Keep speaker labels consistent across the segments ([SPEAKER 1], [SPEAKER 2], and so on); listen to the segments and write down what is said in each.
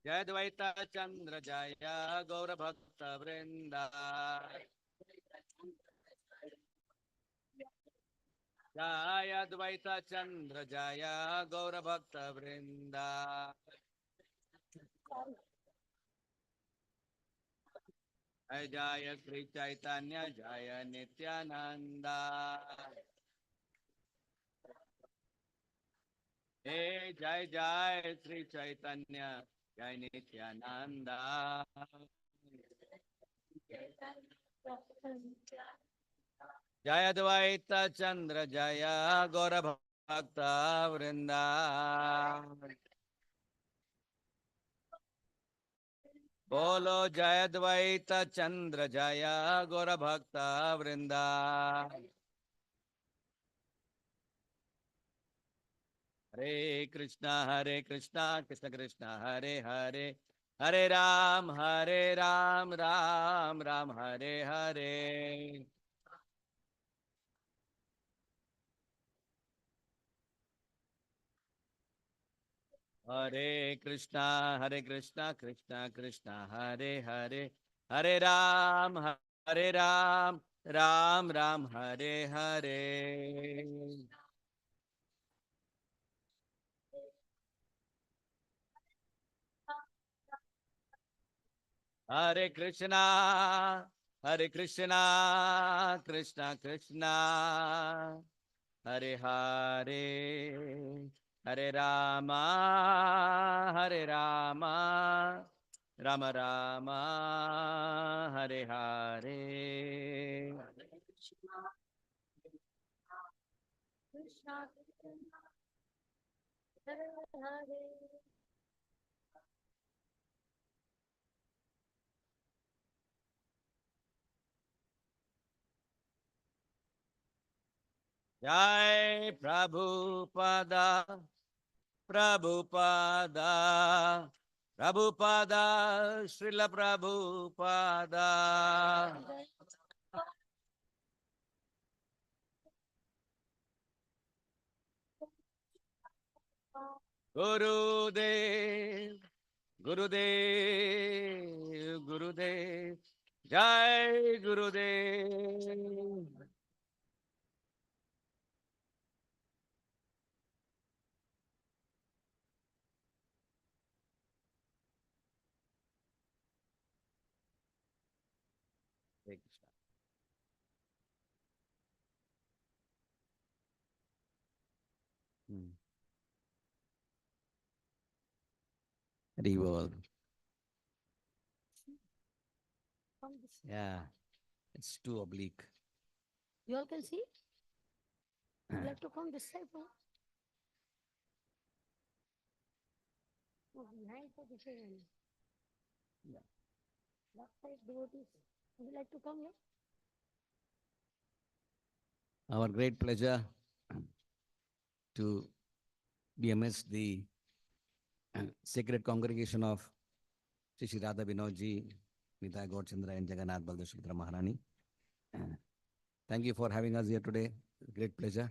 [SPEAKER 1] जय द्वैता चंद्र जय गौर भक्त वृंदा जय द्वैत चंद्र जय गौर भक्त वृंदा जय जय श्री चैतन्य जय नित्यानंदा हे जय जय श्री चैतन्य जय नित्यानंदा जय द्वैत चंद्र जय गौर भक्त वृंदा बोलो जय द्वैत चंद्र जय गौर भक्त वृंदा हरे कृष्णा कृष्ण कृष्ण हरे हरे हरे राम राम राम हरे हरे हरे कृष्णा कृष्ण कृष्ण हरे हरे हरे राम राम राम हरे हरे हरे कृष्णा कृष्ण कृष्णा हरे हरे हरे रामा हरे रामा राम राम हरे हरे जय प्रभुपदा प्रभुपदा प्रभुपदा श्रील प्रभुपदा गुरुदेव गुरुदेव गुरुदेव जय गुरुदेव हरे कृष्णा हरि बोल yeah it's too oblique
[SPEAKER 2] You all can see? You have to come this side. No? No, behind for this side only.
[SPEAKER 1] yeah.
[SPEAKER 2] That side devotees. Would you like to come here?
[SPEAKER 1] Our great pleasure to be amidst the sacred congregation of Sri Sri Radha Vinodji, Nita Gaurchandra and Jagannath Baldev Subhadra Maharani. Thank you for having us here today. Great pleasure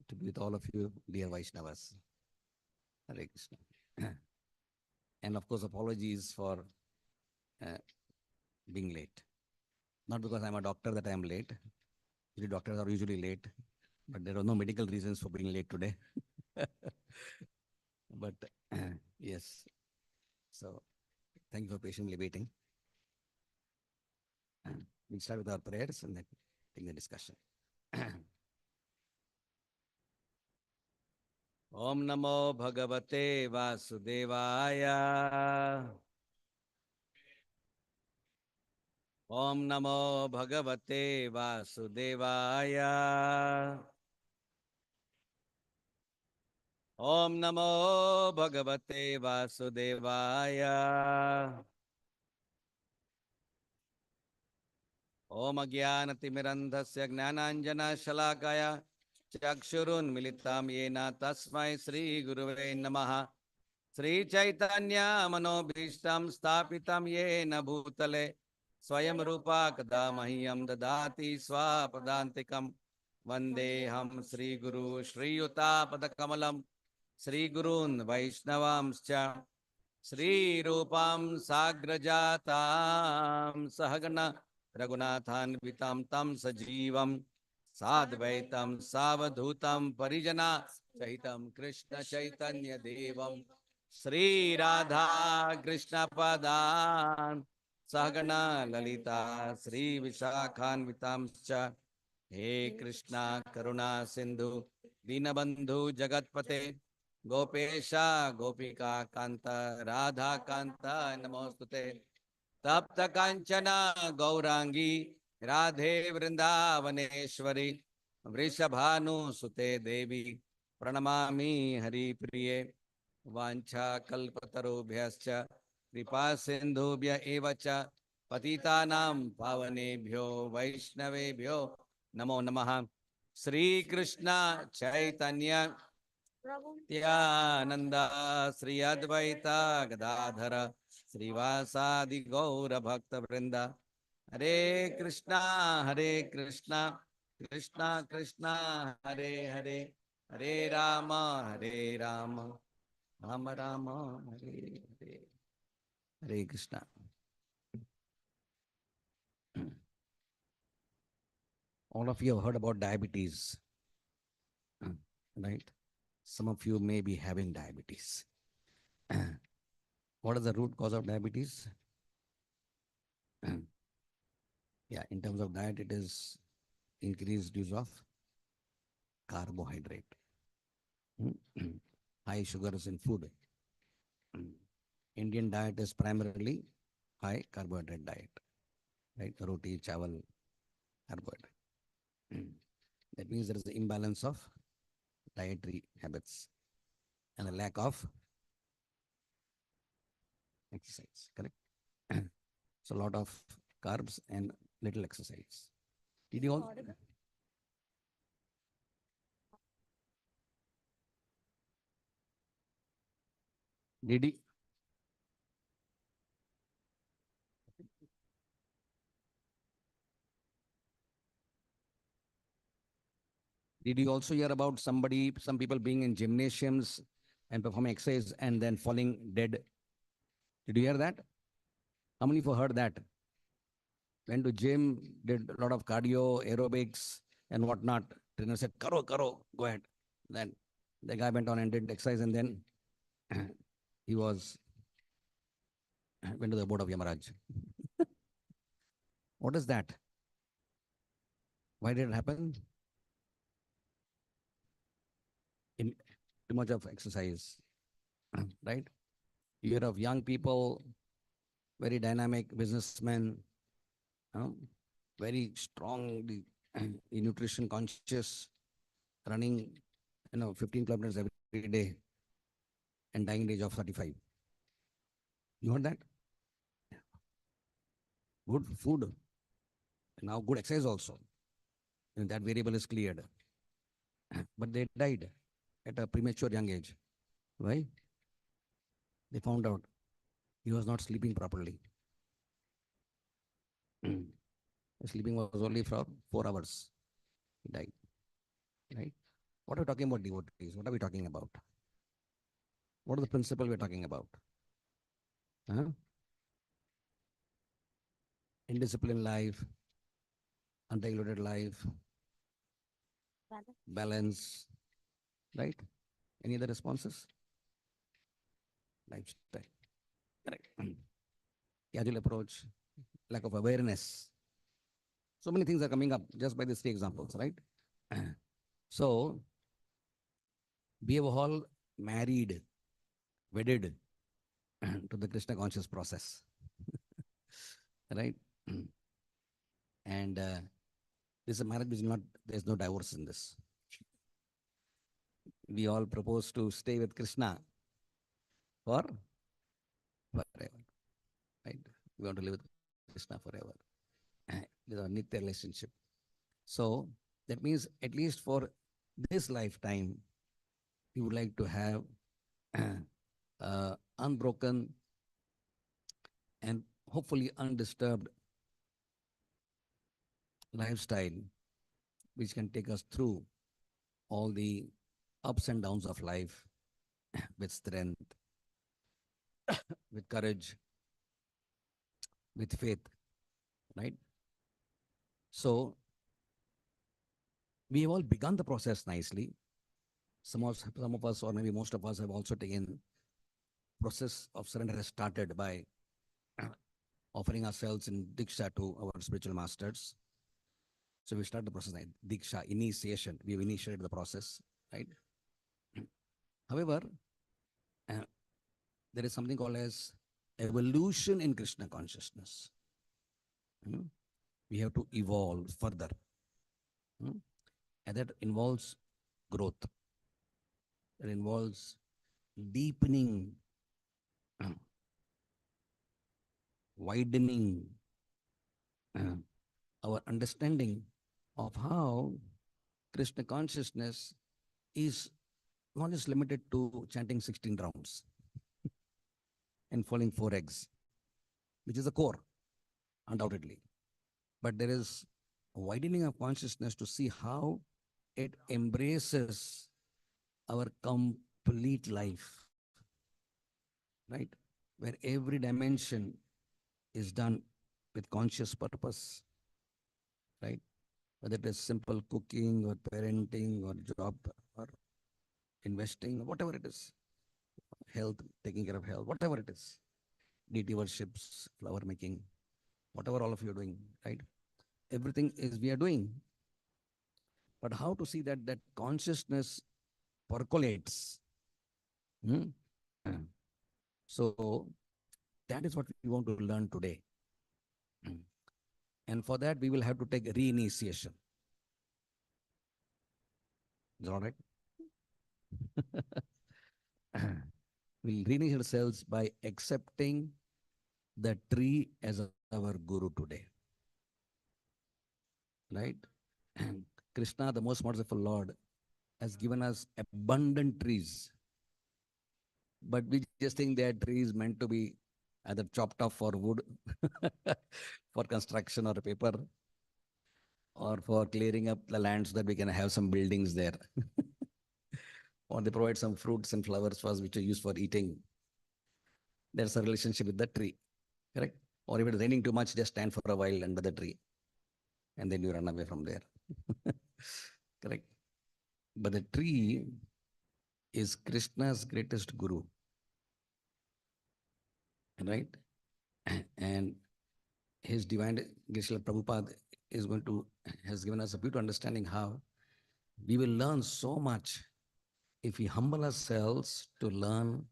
[SPEAKER 1] to be with all of you, dear Vaishnavas. Hare Krishna. And of course, apologies for uh, being late. Not because I'm a doctor that I am late. Usually doctors are usually late, but there are no medical reasons for being late today. But yes, so thank you for patiently waiting. We'll start with our prayers and then take the discussion. Om Namo Bhagavate Vasudevaya. Om Namo Bhagavate Vasudevaya. Om Namo Bhagavate Vasudevaya. Om Agyanatimirandhasya Gnananjana Shalakaya Chakshurunmilitam Yena Tasmai Sri Guruve Namaha Sri Chaitanya Manobhishtam Stapitam Yena Bhutale Swayam Rupa Kadamahyam Dadati Swapadantikam Vandeham Sri Guru Sri Yuta Padakamalam Sri Gurun Vaishnavamscha Sri Rupam Sagrajatam Sahagana Raghunathan Tam Sajivam Sadvaitam Savadhutam Parijana Chaitam Krishna Chaitanya Devam Sri Radha Krishna Padan Sahagana Lalita Sri Visakhan Vitamscha He Krishna Karuna Sindhu Dinabandhu Jagatpate Gopesha Gopika Kanta Radha Kanta Namostute Tapta Kanchana Gaurangi Radhe Vrindavaneshwari Vrishabhanu Sute Devi Pranamami Hari Priye Vancha Kalpatarubhyascha Kripa Sindhubhya Evacha Patitanam Pavanebhyo Vaishnavebhyo Namo Namaha Sri Krishna Chaitanya
[SPEAKER 2] Prabhu.
[SPEAKER 1] Nityananda Sri Advaita Gadadhara Srivasadi Gaura Bhakta Vrinda Hare Krishna Krishna Krishna Hare Hare Hare Rama Rama Rama Hare Hare Hare Krishna. All of you have heard about diabetes, right? Some of you may be having diabetes. What is the root cause of diabetes? Yeah, in terms of diet, it is increased use of carbohydrate, high sugars in food. Indian diet is primarily high carbohydrate diet, right? Roti, chawal, carbohydrate. That means there is an imbalance of dietary habits and a lack of exercise, correct? So a lot of carbs and little exercise. Did you all? Did you? Did you also hear about some people being in gymnasiums and performing exercise and then falling dead? Did you hear that? How many of you heard that? Went to gym, did a lot of cardio, aerobics, and whatnot. Trainer said, Karo, go ahead. Then the guy went on and did exercise, and then he went to the board of Yamaraj. What is that? Why did it happen? In too much of exercise, right? You hear of young people, very dynamic businessmen, very strongly nutrition conscious, running 15 kilometers every day and dying at the age of 35. You heard that? Good food, now good exercise also. And that variable is cleared. But they died at a premature young age. Why? They found out he was not sleeping properly. Sleeping was only for 4 hours. He died. Right? What are we talking about, devotees? What are we talking about? What is the principle we're talking about? Huh? Indisciplined life, unregulated life, balance, right? Any other responses? Lifestyle. Correct. Casual approach, lack of awareness. So many things are coming up just by these three examples, right? So we have all married, wedded to the Krishna conscious process, right? And this is a marriage which is not, there's no divorce in this. We all propose to stay with Krishna for forever, right? We want to live with Krishna forever. With our Nitya relationship. So that means at least for this lifetime, we would like to have unbroken and hopefully undisturbed lifestyle, which can take us through all the ups and downs of life with strength, with courage, with faith, right? So we have all begun the process nicely. Some of us, or maybe most of us, have also taken process of surrender has started by offering ourselves in diksha to our spiritual masters. So we start the process like diksha, initiation. We have initiated the process, right? However, uh, there is something called as evolution in Krishna consciousness. Hmm? We have to evolve further. Hmm? And that involves growth. That involves deepening, widening uh, our understanding of how Krishna consciousness is not just limited to chanting 16 rounds and falling four eggs, which is the core, undoubtedly. But there is a widening of consciousness to see how it embraces our complete life, right? Where every dimension is done with conscious purpose, right? Whether it is simple cooking or parenting or job or investing, whatever it is, health, taking care of health, whatever it is, deity worships, flower making, whatever all of you are doing, right? Everything is we are doing. But how to see that that consciousness percolates? Hmm? So that is what we want to learn today. Hmm. And for that, we will have to take reinitiation. Is that all right? We'll reinitiate ourselves by accepting the tree as our guru today. Right? And Krishna, the most merciful Lord, has given us abundant trees. But we just think that tree is meant to be either chopped off for wood, for construction or paper, or for clearing up the land so that we can have some buildings there. Or they provide some fruits and flowers for us which are used for eating. There's a relationship with the tree, correct? Or if it's raining too much, just stand for a while under the tree and then you run away from there. Correct? But the tree is Krishna's greatest guru, right? And his divine Geshe Prabhupada is going to has given us a beautiful understanding how we will learn so much if we humble ourselves to learn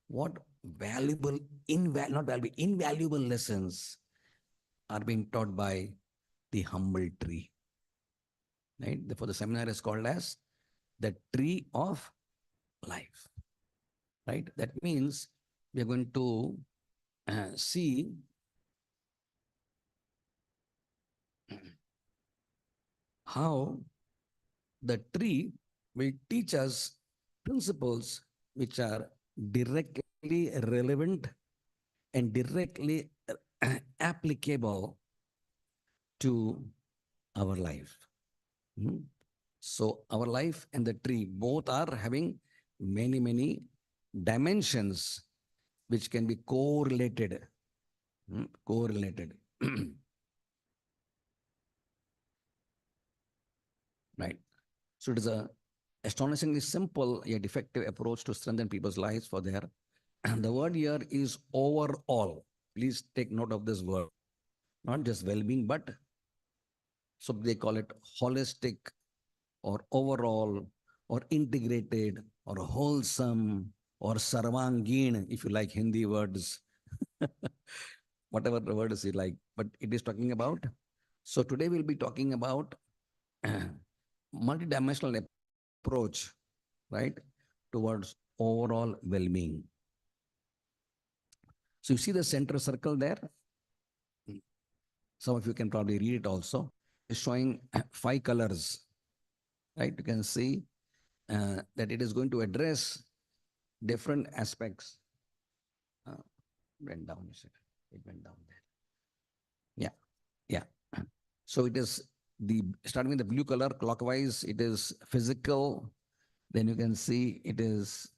[SPEAKER 1] what valuable, not valuable, invaluable lessons are being taught by the humble tree. Right? Therefore, the seminar is called as the tree of life. Right? That means we are going to see how the tree will teach us principles which are directly relevant and directly applicable to our life. Hmm? So our life and the tree both are having many, many dimensions which can be correlated. Correlated. Right. So it is a astonishingly simple yet effective approach to strengthen people's lives for their. And the word here is overall. Please take note of this word. Not just well-being, but so they call it holistic or overall or integrated or wholesome or sarvangeen, if you like Hindi words, whatever the word is you like, but it is talking about. So today we'll be talking about multidimensional approach, right, towards overall well-being. So you see the center circle there? Some of you can probably read it also. It's showing 5 colors, right? You can see that it is going to address different aspects. Went down, you said. It went down there. Yeah, yeah. So it is the starting with the blue color clockwise, it is physical. Then you can see it is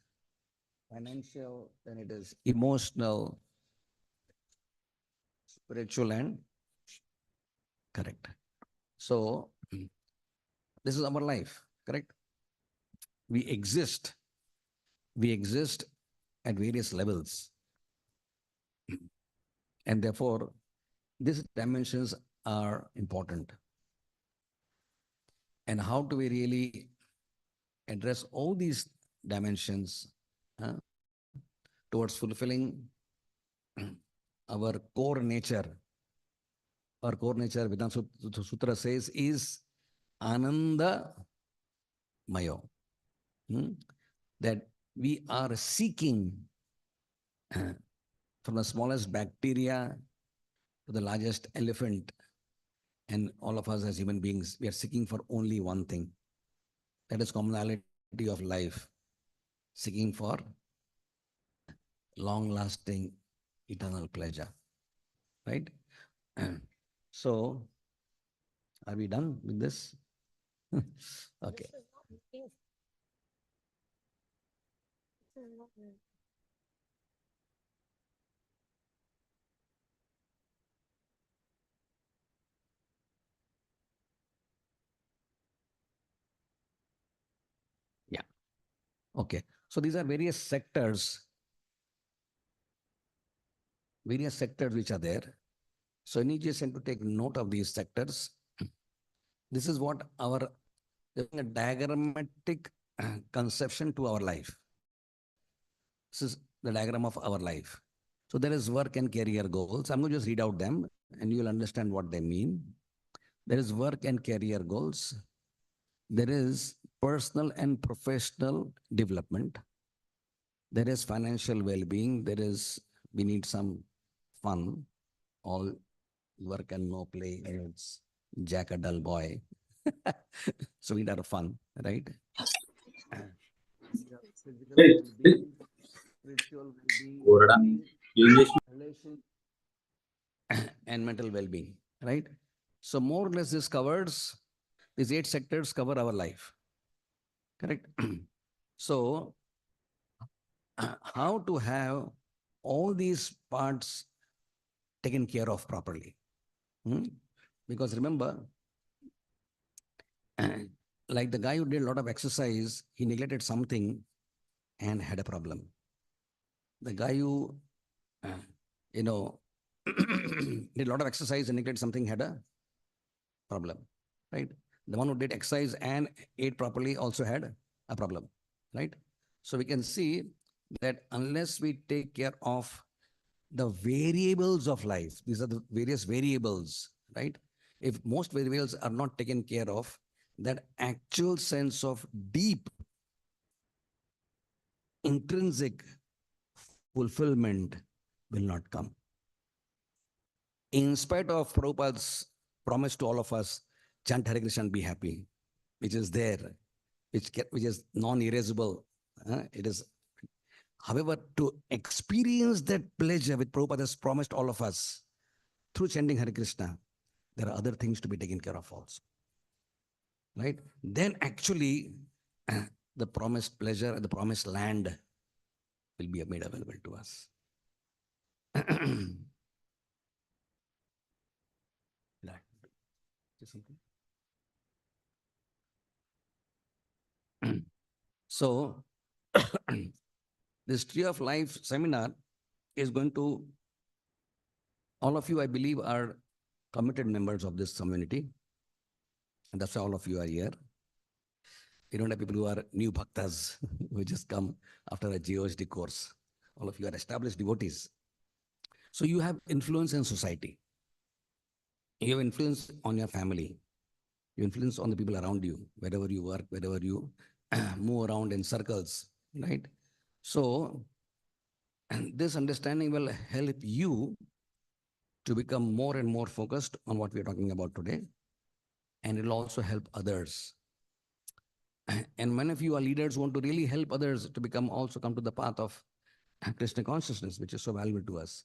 [SPEAKER 1] financial, then it is emotional, spiritual, and correct. So this is our life, correct? We exist. We exist at various levels, and therefore these dimensions are important. And how do we really address all these dimensions uh, towards fulfilling our core nature? Our core nature, Vedanta Sutra says, is Ananda Mayo. That we are seeking from the smallest bacteria to the largest elephant, and all of us as human beings, we are seeking for only one thing. That is commonality of life, seeking for long-lasting, eternal pleasure. Right? So, are we done with this? Okay.
[SPEAKER 2] This is not means- this is not means-
[SPEAKER 1] Yeah. Okay. So these are various sectors which are there. So I need you to take note of these sectors. This is what our a diagrammatic conception to our life. This is the diagram of our life. So there is work and career goals. I'm going to just read out them and you will understand what they mean. There is work and career goals. There is personal and professional development. There is financial well-being. We need some fun. All work and no play. And it's Jack a dull boy. So we need our fun, right? Physical well-being, spiritual well-being, relation, and mental well-being, right? So more or less this covers, these 8 sectors cover our life, correct? So how to have all these parts taken care of properly? Hmm? Because remember, like the guy who did a lot of exercise, he neglected something and had a problem. The guy who, uh, you know, did a lot of exercise and neglected something had a problem, right? The one who did exercise and ate properly also had a problem, right? So we can see that unless we take care of the variables of life, these are the various variables, right? If most variables are not taken care of, that actual sense of deep intrinsic fulfillment will not come. In spite of Prabhupada's promise to all of us, chant Hare Krishna and be happy, which is there, which is non-erasable. It is, however, to experience that pleasure which Prabhupada has promised all of us through chanting Hare Krishna, there are other things to be taken care of also. Right? Then actually, the promised pleasure and the promised land will be made available to us. So, this Tree of Life seminar is going to, all of you, I believe, are committed members of this community. And that's why all of you are here. You don't have people who are new bhaktas who just come after a GOHD course. All of you are established devotees. So you have influence in society. You have influence on your family. You influence on the people around you, wherever you work, wherever you move around in circles, right? So this understanding will help you to become more and more focused on what we're talking about today. And it'll also help others. And many of you are leaders who want to really help others to become also come to the path of Krishna consciousness, which is so valuable to us.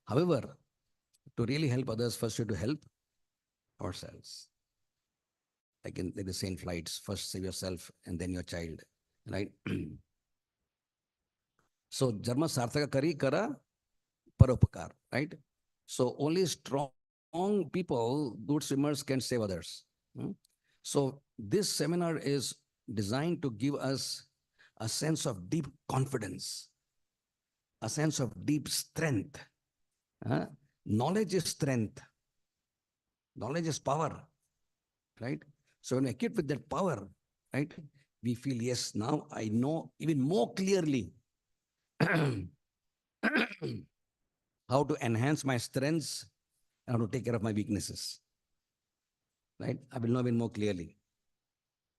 [SPEAKER 1] However, to really help others, first you have to help ourselves. Like the same flights, first save yourself and then your child, right? So Jarma Sarthaka Kari Kara Paropakar, right? So only strong people, good swimmers can save others. Hmm? So this seminar is designed to give us a sense of deep confidence, a sense of deep strength. Huh? Knowledge is strength. Knowledge is power, right? So when we equipped with that power, right, we feel, yes, now I know even more clearly how to enhance my strengths and how to take care of my weaknesses, right? I will know even more clearly.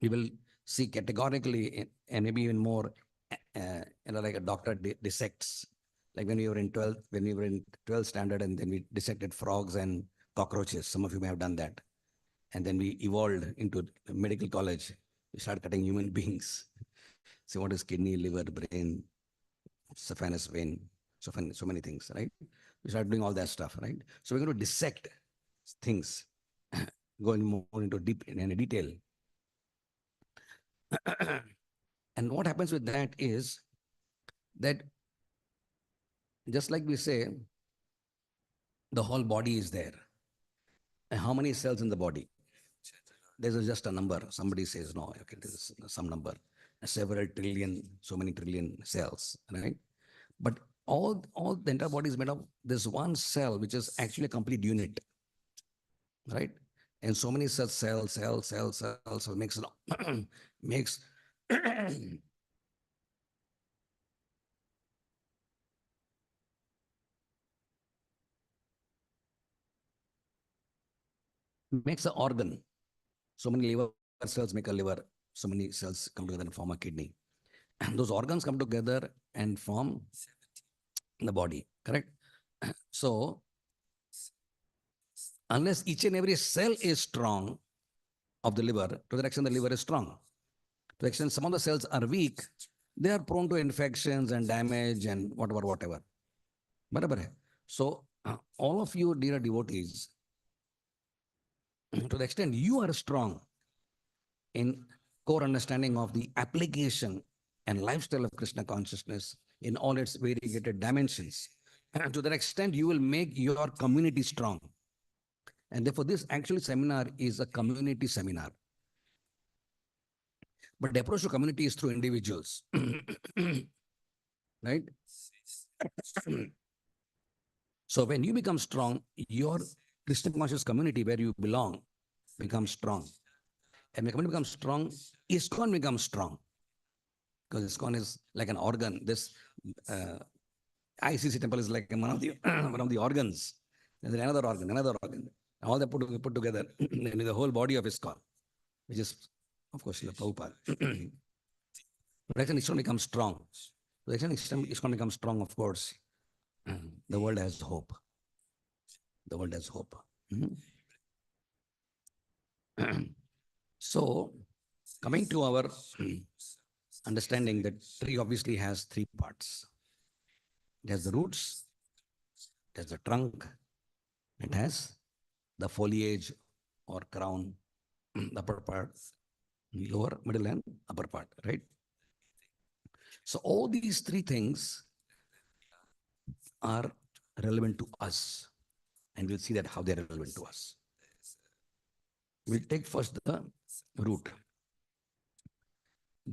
[SPEAKER 1] We will see categorically and maybe even more, like a doctor dissects. Like when we were in 12th, when we were in 12th standard, and then we dissected frogs and cockroaches. Some of you may have done that. And then we evolved into medical college. We started cutting human beings. See what is kidney, liver, brain, saphenous vein, so many things, right? We started doing all that stuff, right? So we're going to dissect things, going more into deep in detail. And what happens with that is that just like we say, the whole body is there. And how many cells in the body? There's just a number. Somebody says, no, okay, there's some number. Several trillion, so many trillion cells, right? But all the entire body is made of this one cell, which is actually a complete unit, right? And so many such cells so makes makes makes an organ. So many liver cells make a liver. So many cells come together and form a kidney. And those organs come together and form the body, correct? So unless each and every cell is strong of the liver, to the extent the liver is strong, to the extent some of the cells are weak, they are prone to infections and damage and whatever. Barabar hai? So all of you, dear devotees, to the extent you are strong in core understanding of the application and lifestyle of Krishna consciousness in all its variegated dimensions, to that extent you will make your community strong. And therefore, this actually seminar is a community seminar. But the approach to community is through individuals, right? So when you become strong, your Krishna conscious community where you belong becomes strong. And when the community becomes strong, ISKCON becomes strong. Because ISKCON is like an organ. This uh, ICC temple is like one of the one of the organs. There's another organ. All that put together in the whole body of ISKCON, which is, of course, the Prabhupada. But actually, ISKCON becomes strong. So actually, ISKCON becomes strong, of course. The world has hope. The world has hope. So, coming to our understanding that tree obviously has three parts. It has the roots, it has the trunk, it has the foliage or crown, the upper part, lower, middle, and upper part, right? So all these three things are relevant to us, and we'll see that how they're relevant to us. We'll take first the root.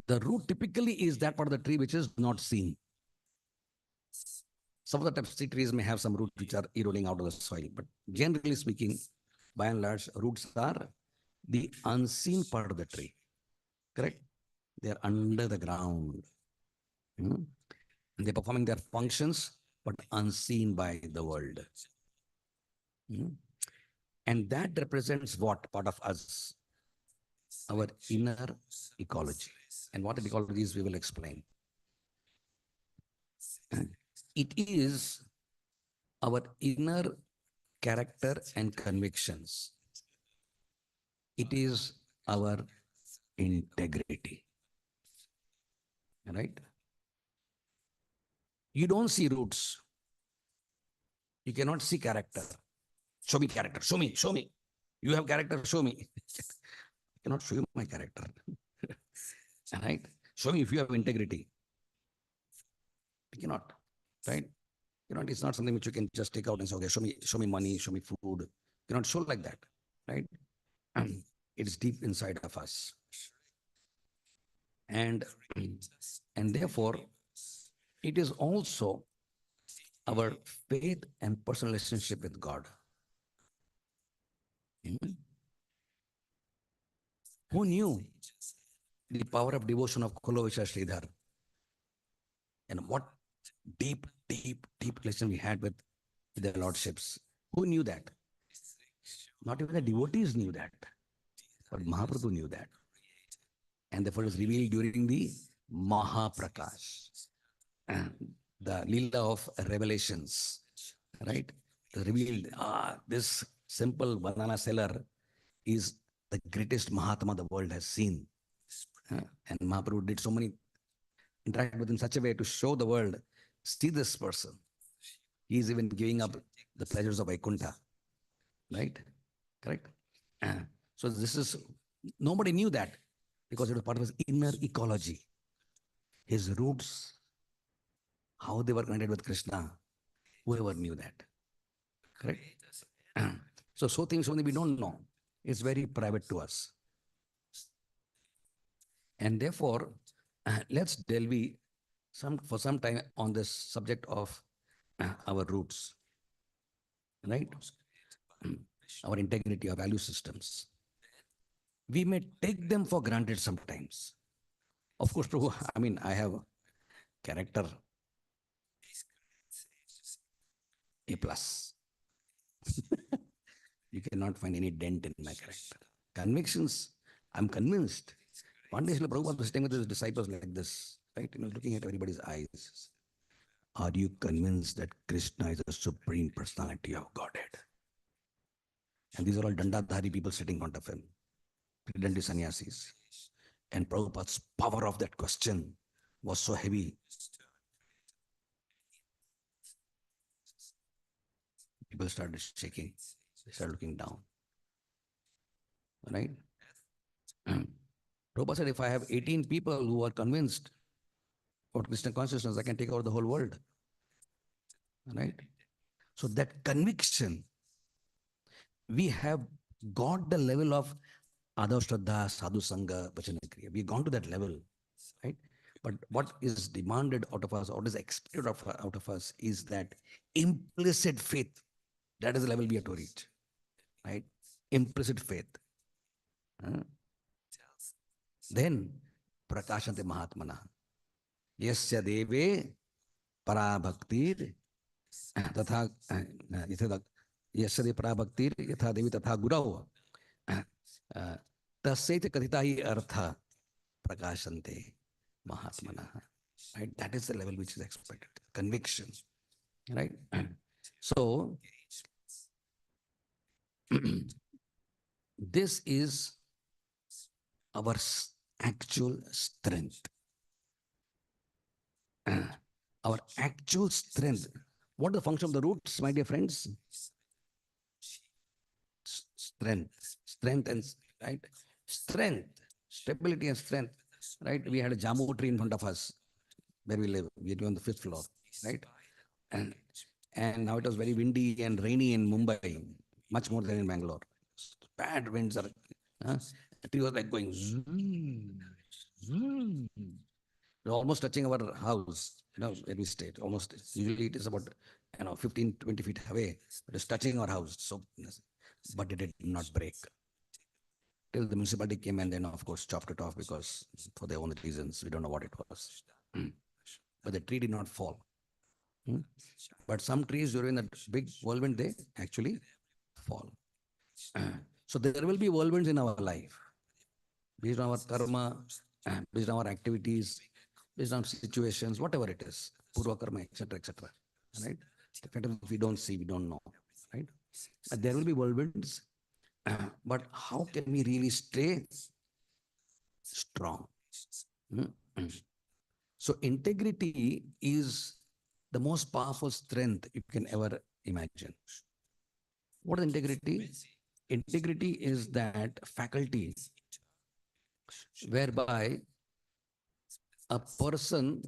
[SPEAKER 1] The root typically is that part of the tree which is not seen. Some of the types of trees may have some roots which are eroding out of the soil, but generally speaking, by and large, roots are the unseen part of the tree. Correct? They are under the ground. And they're performing their functions, but unseen by the world. And that represents what part of us? Our inner ecology. And what ecology is, we will explain. It is our inner character and convictions. It is our integrity. Right? You don't see roots. You cannot see character. Show me character. Show me. You have character, show me. I cannot show you my character. Right? Show me if you have integrity. We cannot, right? It's not something which you can just take out and say, okay, show me money, show me food. You cannot show like that, right? It's deep inside of us. And, and therefore, it is also our faith and personal relationship with God. Hmm? Who knew the power of devotion of Kulovisha Sridhar? And what deep relation we had with their lordships. Who knew that? Not even the devotees knew that, but Mahaprabhu knew that. And therefore it was revealed during the Mahaprakash, the Leela of revelations, right? Revealed, this simple banana seller is the greatest Mahatma the world has seen. And Mahaprabhu did so many, interact with in such a way to show the world, see this person. He is even giving up the pleasures of Vaikuntha, right? Correct? So this is, nobody knew that because it was part of his inner ecology, his roots, how they were connected with Krishna. Whoever knew that, correct? So things only we don't know. It's very private to us. And therefore, let's delve for some time on this subject of our roots, right? Our integrity, our value systems. We may take them for granted sometimes. Of course, Prabhu, I mean, I have character A plus. You cannot find any dent in my character. Convictions, I'm convinced. One day, Srila Prabhupada was sitting with his disciples like this, right? Looking at everybody's eyes. Are you convinced that Krishna is the supreme personality of Godhead? And these are all Dandadhari people sitting in front of him, Tridandi sannyasis. And Prabhupada's power of that question was so heavy. People started shaking. They started looking down. Right? Prabhupada said, if I have 18 people who are convinced about Krishna consciousness, I can take over the whole world. Right? So that conviction, we have got the level of Adhav Shraddha, Sadhu Sangha, Vachana Kriya. We've gone to that level. Right? But what is demanded out of us, what is expected out of us is that implicit faith. That is the level we have to reach. Right? Implicit faith. Then, Prakashante Mahatmana. Yasya Deve Parabhaktir Tatha Yasya Deve Parabhaktir Yatha Devi Tatha Gurau Tasyate Katita hi Artha Prakashante Mahatmana. Right? That is the level which is expected. Conviction. Right? So, this is our actual strength. Our actual strength. What is the function of the roots, my dear friends? Strength and right, strength, stability and strength. Right, we had a jambu tree in front of us where we live. We are on the 5th floor, right? And now it was very windy and rainy in Mumbai, much more than in Bangalore. Bad winds are. The tree was like going zoom, zoom. Almost touching our house, where we stayed. Almost, usually it is about 15, 20 feet away. It is touching our house. So, but it did not break. Till the municipality came and then, of course, chopped it off because for their own reasons, we don't know what it was. But the tree did not fall. But some trees during that big whirlwind, they actually fall. So there will be whirlwinds in our life. Based on our karma, based on our activities, based on situations, whatever it is, purva karma, etc., etc. Right? If we don't see, we don't know. Right? There will be whirlwinds, but how can we really stay strong? So integrity is the most powerful strength you can ever imagine. What is integrity? Integrity is that faculty whereby a person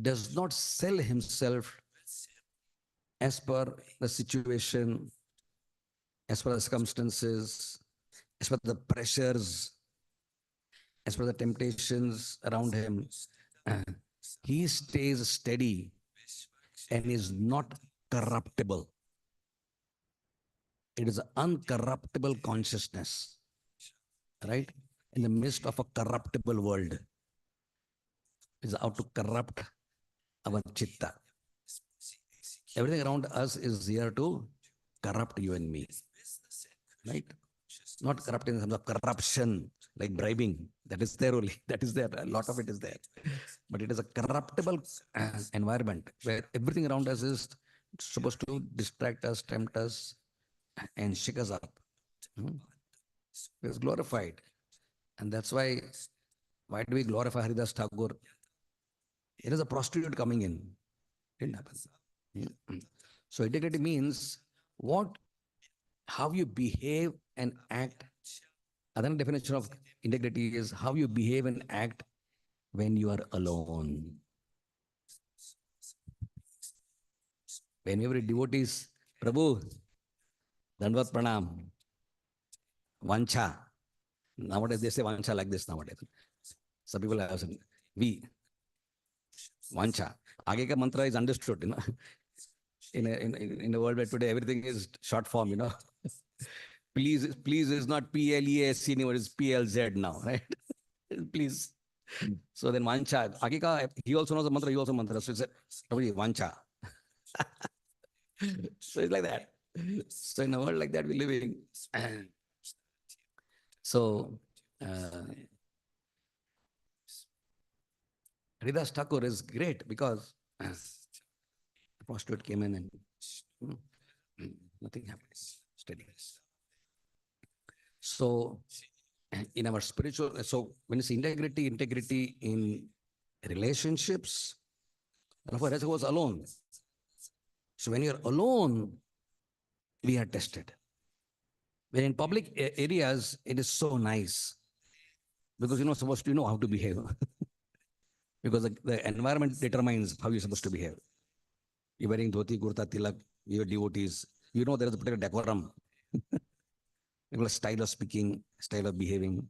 [SPEAKER 1] does not sell himself as per the situation, as per the circumstances, as per the pressures, as per the temptations around him. He stays steady and is not corruptible. It is an uncorruptible consciousness, right? In the midst of a corruptible world, is out to corrupt our chitta. Everything around us is here to corrupt you and me, right? Not corrupt in terms of corruption, like bribing. That is there only. That is there. A lot of it is there. But it is a corruptible environment where everything around us is supposed to distract us, tempt us, and shake us up. It's glorified. And that's why do we glorify Haridas Thakur? It is a prostitute coming in. Didn't happen. So integrity means what, how you behave and act. Another definition of integrity is how you behave and act when you are alone. When every devotee is, Prabhu, Dandvat Pranam, Vancha. Nowadays they say Vancha like this nowadays. Some people have said, we, Vancha. Aage ka mantra is understood, in a world where today everything is short form, Please is not PLES anymore, it's PLZ now, right? Please. So then Vancha, Akika, he also knows the mantra, he also mantra. So it's Vancha. So it's like that. So in a world like that, we're living. So Haridas Thakur is great because the prostitute came in and nothing happened. Steady. So in our spiritual, so when it's integrity in relationships, Rafa was alone. So when you're alone, we are tested. When in public areas, it is so nice because you're not supposed to know how to behave. Because the environment determines how you're supposed to behave. You're wearing dhoti, kurta, tilak, you're devotees. You know there is a particular decorum. A style of speaking, style of behaving,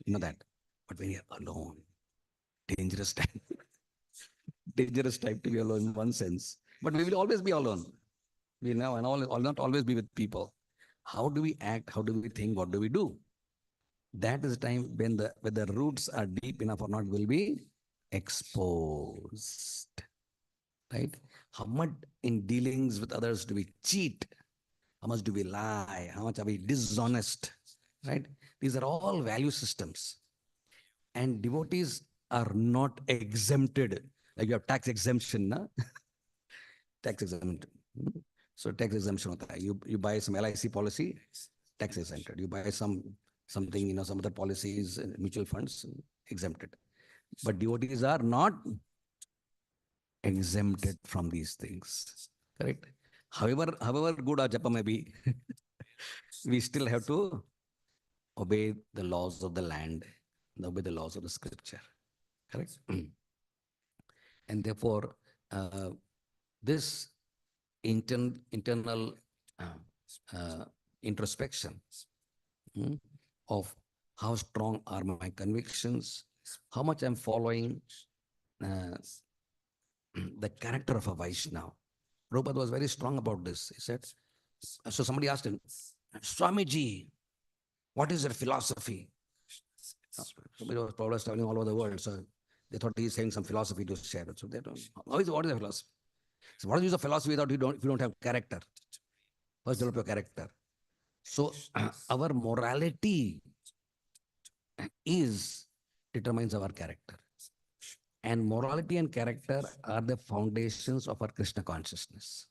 [SPEAKER 1] you know that. But when you're alone, dangerous time. Dangerous time to be alone in one sense. But we will always be alone. We know and all not always be with people. How do we act? How do we think? What do we do? That is the time when the roots are deep enough or not will be exposed. Right? How much in dealings with others do we cheat? How much do we lie? How much are we dishonest? Right? These are all value systems. And devotees are not exempted. Like you have tax exemption, na? Tax exemption. So tax exemption hota hai. You buy some LIC policy, tax exempted. You buy something, some other policies, mutual funds, exempted. But devotees are not exempted from these things. Correct? However good our japa may be, we still have to obey the laws of the land, obey the laws of the scripture. Correct? And therefore, this internal introspection of how strong are my convictions, how much I'm following the character of a Vaishnava. Prabhupada was very strong about this. He said, so somebody asked him, Swamiji, what is your philosophy? Somebody was probably traveling all over the world, so they thought he's saying some philosophy to share. So they don't. What is the philosophy? So what is the use of philosophy without if you don't have character? First develop your character. So our morality determines our character. And morality and character are the foundations of our Krishna consciousness.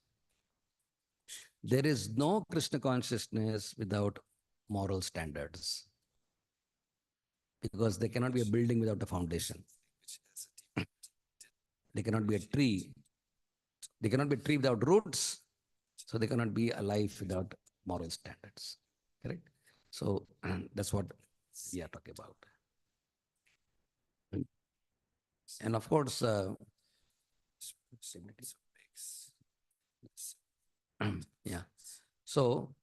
[SPEAKER 1] There is no Krishna consciousness without moral standards. Because there cannot be a building without a foundation. There cannot be a tree. There cannot be a tree without roots. So there cannot be a life without moral standards. Correct? So that's what we are talking about. And of course, Stability. Yeah. So,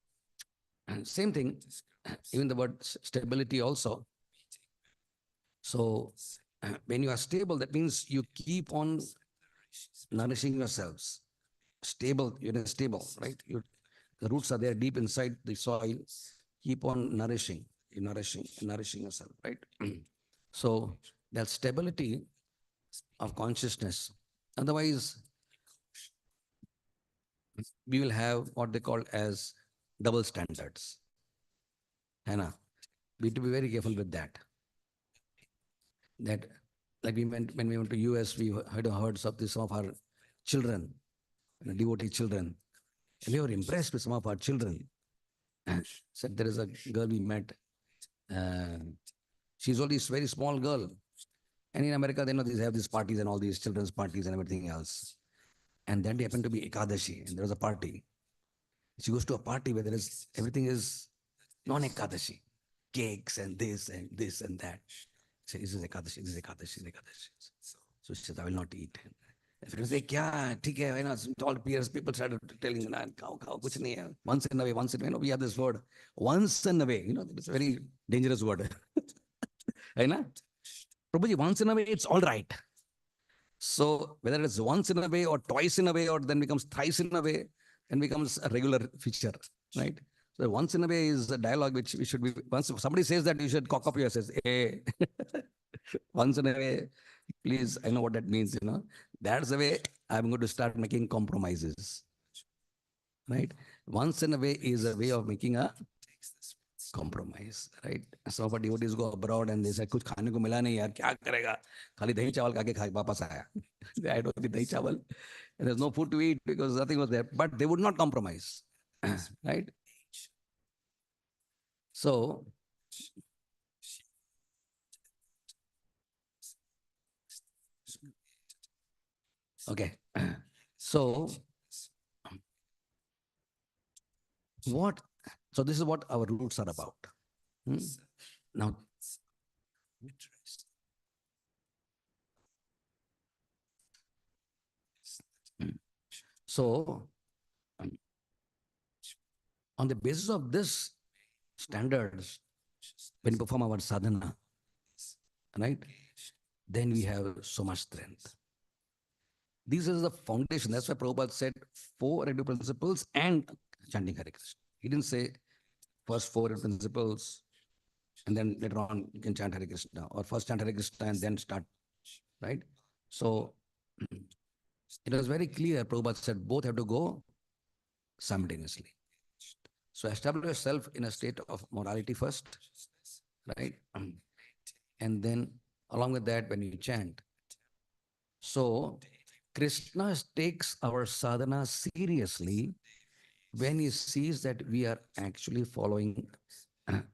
[SPEAKER 1] same thing, even the word stability also. So, when you are stable, that means you keep on nourishing yourselves. Stable, you're stable, right? The roots are there deep inside the soil. Keep on nourishing yourself, right? So, that stability of consciousness. Otherwise, we will have what they call as double standards. Hannah, we have to be very careful with that. That, like when we went to US, we heard some of our children, devotee children, and we were impressed with some of our children. Said there is a girl we met. Uh, she's only a very small girl, and in America, they know they have these parties and all these children's parties and everything else. And then they happened to be Ekadashi, and there was a party. She goes to a party where there is everything is non-Ekadashi, cakes and this and that. She says, this is Ekadashi, this is Ekadashi, this is Ekadashi. So she says, I will not eat. Friends say, kya, theek hai, you know, all peers, people started telling, khao, kuch nahi hai. Once in a way, we have this word, once in a way, it's a very dangerous word. Prabhuji, once in a way, it's all right. So whether it's once in a way or twice in a way or then becomes thrice in a way, then becomes a regular feature, right? So once in a way is a dialogue which we should be, once somebody says that, you should cock up your says, hey, once in a way, please, I know what that means, That's the way I'm going to start making compromises, right? Once in a way is a way of making a compromise, right? Some of our devotees go abroad and they say, कुछ खाने को मिला नहीं यार, क्या करेगा? खाली दही चावल खा के वापस आया. I don't eat dahi chawal. And there's no food to eat because nothing was there. But they would not compromise, right? So, okay. So, what? So this is what our roots are about. Now, so on the basis of this standards, when we perform our sadhana, right? Then we have so much strength. This is the foundation. That's why Prabhupada said 4 Hindu principles and chanting Hare Krishna. He didn't say first 4 principles and then later on you can chant Hare Krishna, or first chant Hare Krishna and then start, right? So it was very clear. Prabhupada said both have to go simultaneously. So establish yourself in a state of morality first, right? And then along with that, when you chant. So Krishna takes our sadhana seriously when he sees that we are actually following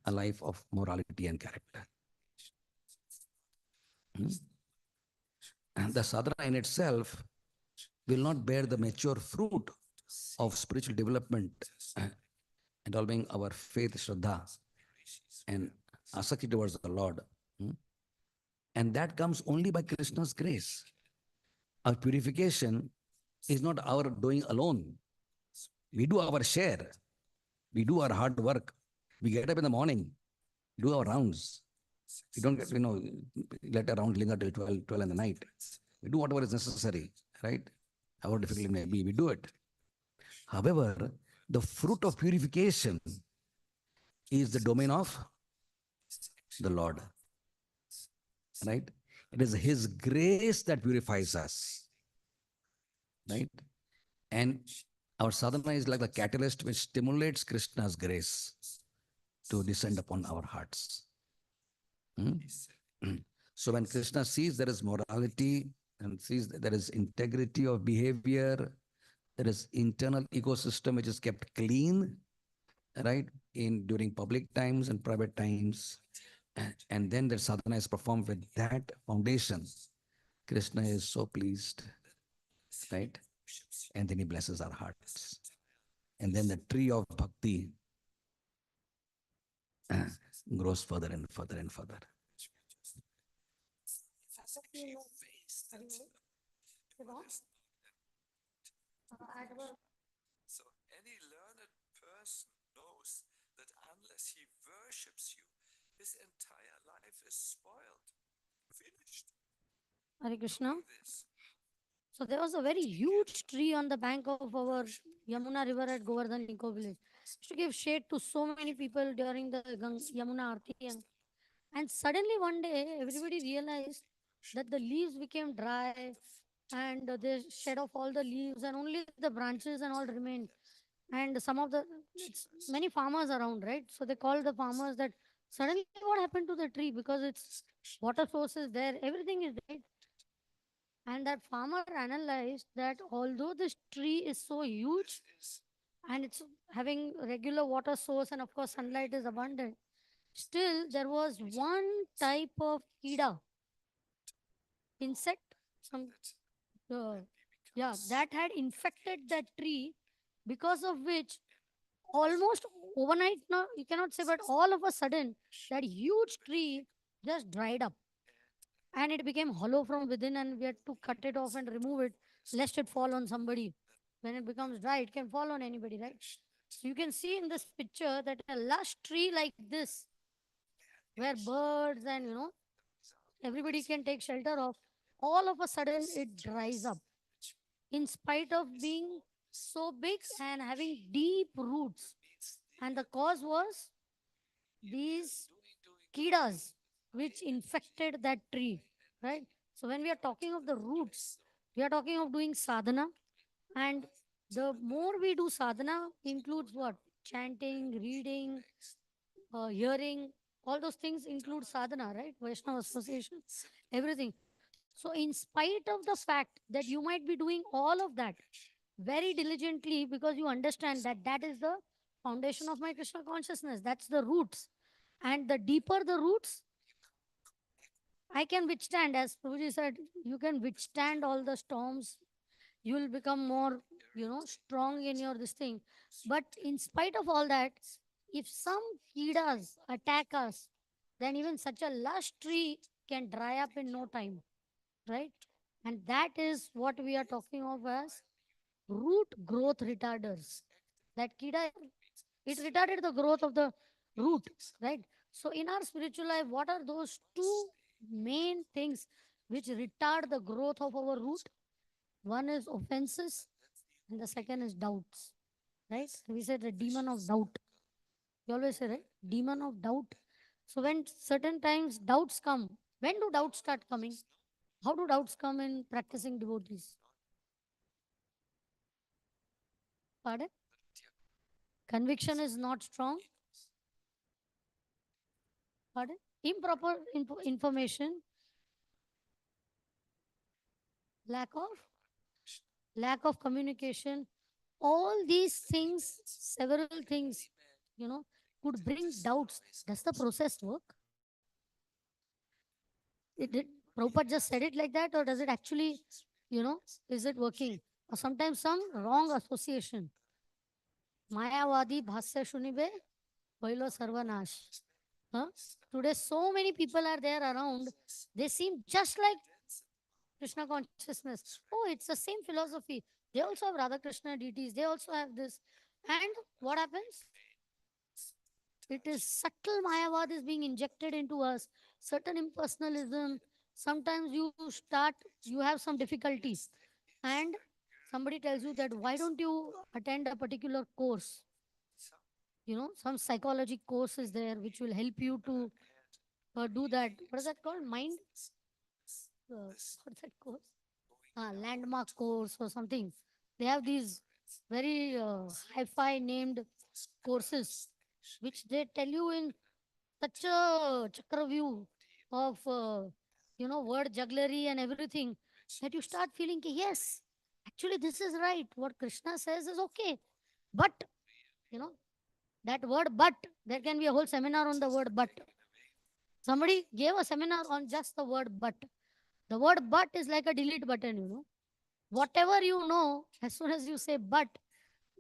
[SPEAKER 1] a life of morality and character. And the sadhana in itself will not bear the mature fruit of spiritual development, involving our faith, Shraddha, and asakti towards the Lord. And that comes only by Krishna's grace. Our purification is not our doing alone. We do our share. We do our hard work. We get up in the morning, do our rounds. We don't get, let a round linger till 12 in the night. We do whatever is necessary, right? However difficult it may be, we do it. However, the fruit of purification is the domain of the Lord, right? It is His grace that purifies us, right? And our sadhana is like the catalyst which stimulates Krishna's grace to descend upon our hearts. So when Krishna sees there is morality and sees that there is integrity of behavior, there is internal ecosystem which is kept clean, right, during public times and private times, and then the sadhana is performed with that foundation, Krishna is so pleased, right? And then he blesses our hearts. And then the tree of bhakti grows further and further and further.
[SPEAKER 3] So any learned person knows that unless he worships you, his entire life is spoiled, finished.
[SPEAKER 2] Hare Krishna.
[SPEAKER 3] Knowing this,
[SPEAKER 2] So there was a very huge tree on the bank of our Yamuna river at Govardhan Eco Village. Used to give shade to so many people during the Yamuna Aarti. And suddenly one day, everybody realized that the leaves became dry and they shed off all the leaves and only the branches and all remained. And some of the, it's many farmers around, right? So they called the farmers that suddenly what happened to the tree because its water source is there, everything is right. And that farmer analyzed that although this tree is so huge
[SPEAKER 3] this is
[SPEAKER 2] and it's having regular water source and of course sunlight is abundant, still there was one type of kida, insect, some
[SPEAKER 3] that
[SPEAKER 2] uh,
[SPEAKER 3] when we
[SPEAKER 2] yeah,
[SPEAKER 3] becomes
[SPEAKER 2] that had infected that
[SPEAKER 3] engaged
[SPEAKER 2] tree, because of which
[SPEAKER 3] in this
[SPEAKER 2] almost overnight, no, you cannot say, but all of a sudden
[SPEAKER 3] dish,
[SPEAKER 2] that huge
[SPEAKER 3] when we
[SPEAKER 2] tree just dried up
[SPEAKER 3] and
[SPEAKER 2] and it became hollow from within and we had to cut it off and remove it
[SPEAKER 3] is
[SPEAKER 2] lest it fall on somebody.
[SPEAKER 3] that
[SPEAKER 2] When it
[SPEAKER 3] there
[SPEAKER 2] becomes dry it can fall on anybody, right?
[SPEAKER 3] dish that
[SPEAKER 2] So you can see in this
[SPEAKER 3] the
[SPEAKER 2] picture that a lush tree like this, where
[SPEAKER 3] edge,
[SPEAKER 2] birds and
[SPEAKER 3] the result
[SPEAKER 2] everybody
[SPEAKER 3] is
[SPEAKER 2] can take shelter of, all of a sudden it dries up
[SPEAKER 3] stress, which
[SPEAKER 2] in spite of
[SPEAKER 3] is
[SPEAKER 2] being
[SPEAKER 3] this
[SPEAKER 2] so big
[SPEAKER 3] this
[SPEAKER 2] and having
[SPEAKER 3] tree
[SPEAKER 2] deep roots.
[SPEAKER 3] means
[SPEAKER 2] And the cause was
[SPEAKER 3] we are
[SPEAKER 2] these
[SPEAKER 3] doing
[SPEAKER 2] kidas which
[SPEAKER 3] high energy,
[SPEAKER 2] infected that tree,
[SPEAKER 3] high
[SPEAKER 2] right?
[SPEAKER 3] energy,
[SPEAKER 2] So when we are talking of
[SPEAKER 3] the
[SPEAKER 2] the
[SPEAKER 3] place
[SPEAKER 2] roots,
[SPEAKER 3] so
[SPEAKER 2] we are talking of doing sadhana, and the more we do sadhana includes what? Chanting, reading,
[SPEAKER 3] next
[SPEAKER 2] hearing, all those things include sadhana, right? Vaishnava
[SPEAKER 3] what's the
[SPEAKER 2] association,
[SPEAKER 3] symptom
[SPEAKER 2] everything. So in spite of the fact that you might be doing all of that
[SPEAKER 3] dish
[SPEAKER 2] very diligently because you understand that that is the foundation of my Krishna consciousness, that's the roots. And the deeper the roots, I can withstand, as Prabhuji said, you can withstand all the storms. You will become more, strong in your this thing. But in spite of all that, if some kidas attack us, then even such a lush tree can dry up in no time, right? And that is what we are talking of as root growth retarders. That kida, it retarded the growth of the root, right? So in our spiritual life, what are those two main things which retard the growth of our root? One is offenses and the second is doubts, right? We said the demon of doubt. You always say, right? Demon of doubt. So when certain times doubts come, when do doubts start coming? How do doubts come in practicing devotees? Pardon? Conviction is not strong. Pardon? Improper information, lack of communication. All these things, several things, could bring doubts. Does the process work? Did Prabhupada just said it like that, or does it actually, is it working? Or sometimes some wrong association. Mayavadi bhasya shunibe, hoilo sarvanash. Huh? Today, so many people are there around. They seem just like Krishna consciousness. Oh, it's the same philosophy. They also have Radha Krishna deities. They also have this. And what happens? It is subtle Mayavad is being injected into us. Certain impersonalism. Sometimes you have some difficulties. And somebody tells you that why don't you attend a particular course? Some psychology course is there which will help you to do that. What is that called? Mind? What's that course? Landmark course or something. They have these very hi-fi named courses which they tell you in such a chakra view of word jugglery and everything that you start feeling ki, yes, actually this is right. What Krishna says is okay, but you know that word but, there can be a whole seminar on the word but. Somebody gave a seminar on just the word but. The word but is like a delete button. Whatever as soon as you say but,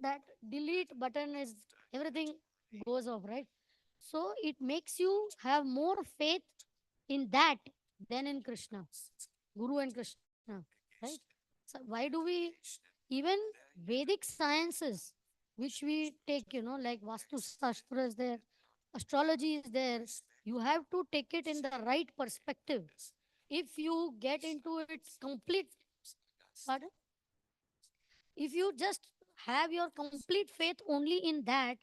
[SPEAKER 2] that delete button is, everything goes off, right? So it makes you have more faith in that than in Krishna, Guru and Krishna, right? So why do we even Vedic sciences, which we take, like Vastu Shastra is there, astrology is there. You have to take it in the right perspective. If you get into it complete, pardon? If you just have your complete faith only in that,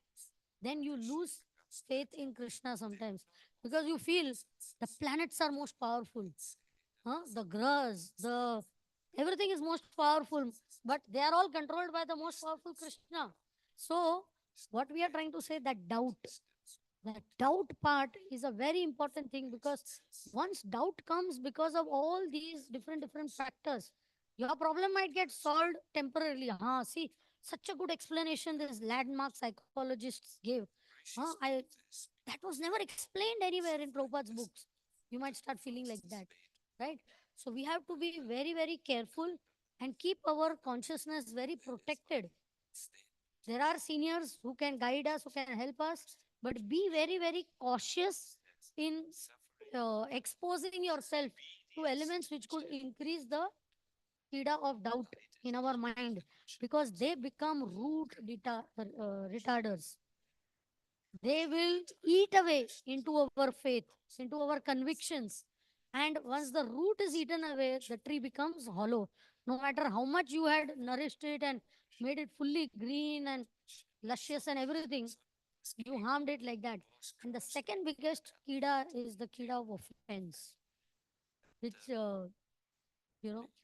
[SPEAKER 2] then you lose faith in Krishna sometimes because you feel the planets are most powerful. Huh? The grass, the everything is most powerful, but they are all controlled by the most powerful Krishna. So, what we are trying to say that doubt part is a very important thing because once doubt comes because of all these different factors, your problem might get solved temporarily. See, such a good explanation this landmark psychologists gave. I That was never explained anywhere in Prabhupada's books. You might start feeling like that, right? So we have to be very, very careful and keep our consciousness very protected. There are seniors who can guide us, who can help us, but be very, very cautious in exposing yourself to elements which could increase the kida of doubt in our mind because they become retarders. They will eat away into our faith, into our convictions. And once the root is eaten away, the tree becomes hollow. No matter how much you had nourished it and made it fully green and luscious and everything, you harmed it like that. And the second biggest kida is the kida of offense, which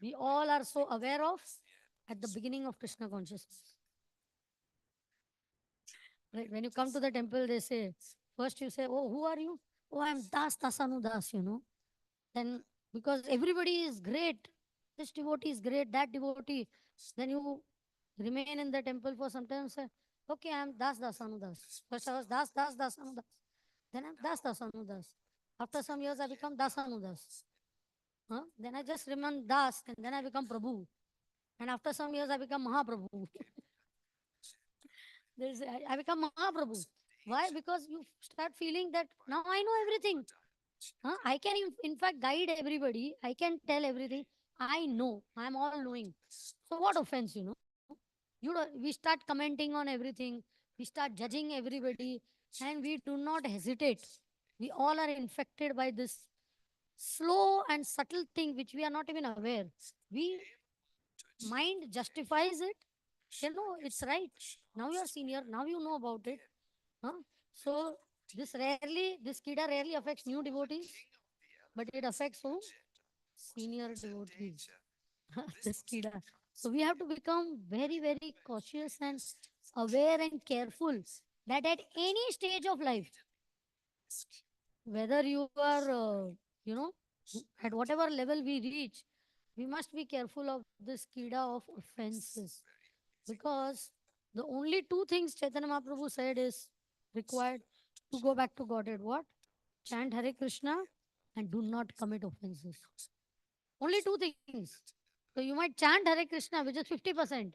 [SPEAKER 2] we all are so aware of at the beginning of Krishna consciousness. Right? When you come to the temple, they say, first you say, oh, who are you? Oh, I'm Das Tasanu Das. Then, because everybody is great, this devotee is great, that devotee, then you remain in the temple for some time, say, okay, I'm Das Dasanu Das. First I was Das Dasanu Das. Then I'm Das Dasanu Das. After some years, I become Dasanu Das. Then I just remain Das, and then I become Prabhu. And after some years, I become Mahaprabhu. I become Mahaprabhu. Why? Because you start feeling that now I know everything. I can, in fact, guide everybody. I can tell everything. I know. I'm all knowing. So, what offense? We start commenting on everything. We start judging everybody. And we do not hesitate. We all are infected by this slow and subtle thing which we are not even aware. We mind justifies it. It's right. Now you are senior. Now you know about it. Huh? So this kida rarely affects new devotees, but it affects who? Senior devotees. This kida. So we have to become very, very cautious and aware and careful that at any stage of life, whether you are, you know, at whatever level we reach, we must be careful of this kida of offenses because the only two things Chaitanya Mahaprabhu said is required to go back to Godhead. What? Chant Hare Krishna and do not commit offenses. Only two things. So you might chant Hare Krishna, which is 50%.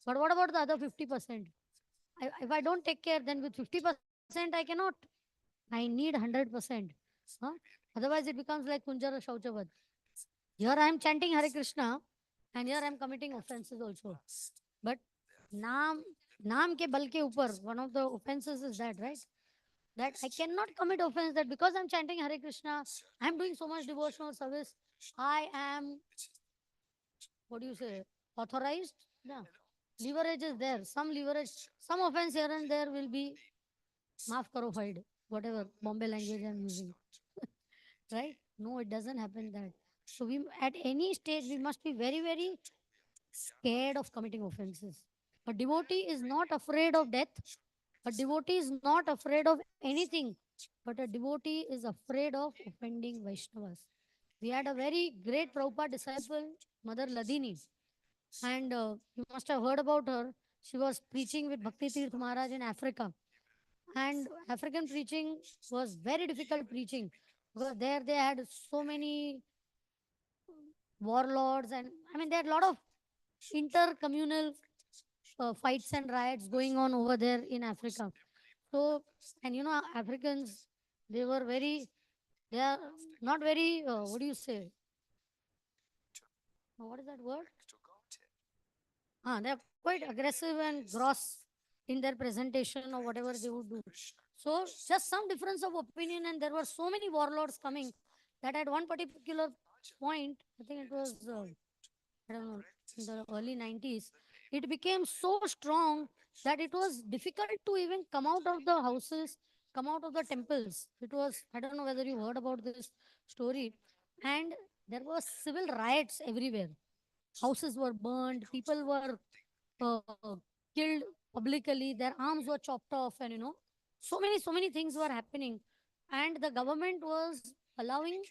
[SPEAKER 2] But what about the other 50%? If I don't take care, then with 50% I cannot. I need 100%. Huh? Otherwise, it becomes like Kunjara Shauchavad. Here I am chanting Hare Krishna and here I am committing offenses also. But Naam, Naam ke bal ke upar, one of the offenses is that, right? That I cannot commit offense that because I'm chanting Hare Krishna, I'm doing so much devotional service, I am, what do you say, authorized? Yeah. Leverage is there. Some leverage, some offense here and there will be maaf karo fied, whatever Bombay language I'm using. Right? No, it doesn't happen that. So we at any stage we must be very, very scared of committing offenses. A devotee is not afraid of death. A devotee is not afraid of anything. But a devotee is afraid of offending Vaishnavas. We had a very great Prabhupada disciple, Mother Ladini. And you must have heard about her. She was preaching with Bhakti Tirth Maharaj in Africa. And African preaching was very difficult preaching because there they had so many warlords and I mean there are a lot of inter-communal fights and riots going on over there in Africa. So, and Africans, they were very, they are not very, what do you say? What is that word? They are quite aggressive and gross in their presentation or whatever they would do. So just some difference of opinion, and there were so many warlords coming that at one particular point, I think it was I don't know, in the early 90s, it became so strong that it was difficult to even come out of the houses, come out of the temples. It was, I don't know whether you heard about this story, and there were civil riots everywhere. Houses were burned, people were killed publicly, their arms were chopped off, and so many things were happening. And the government was allowing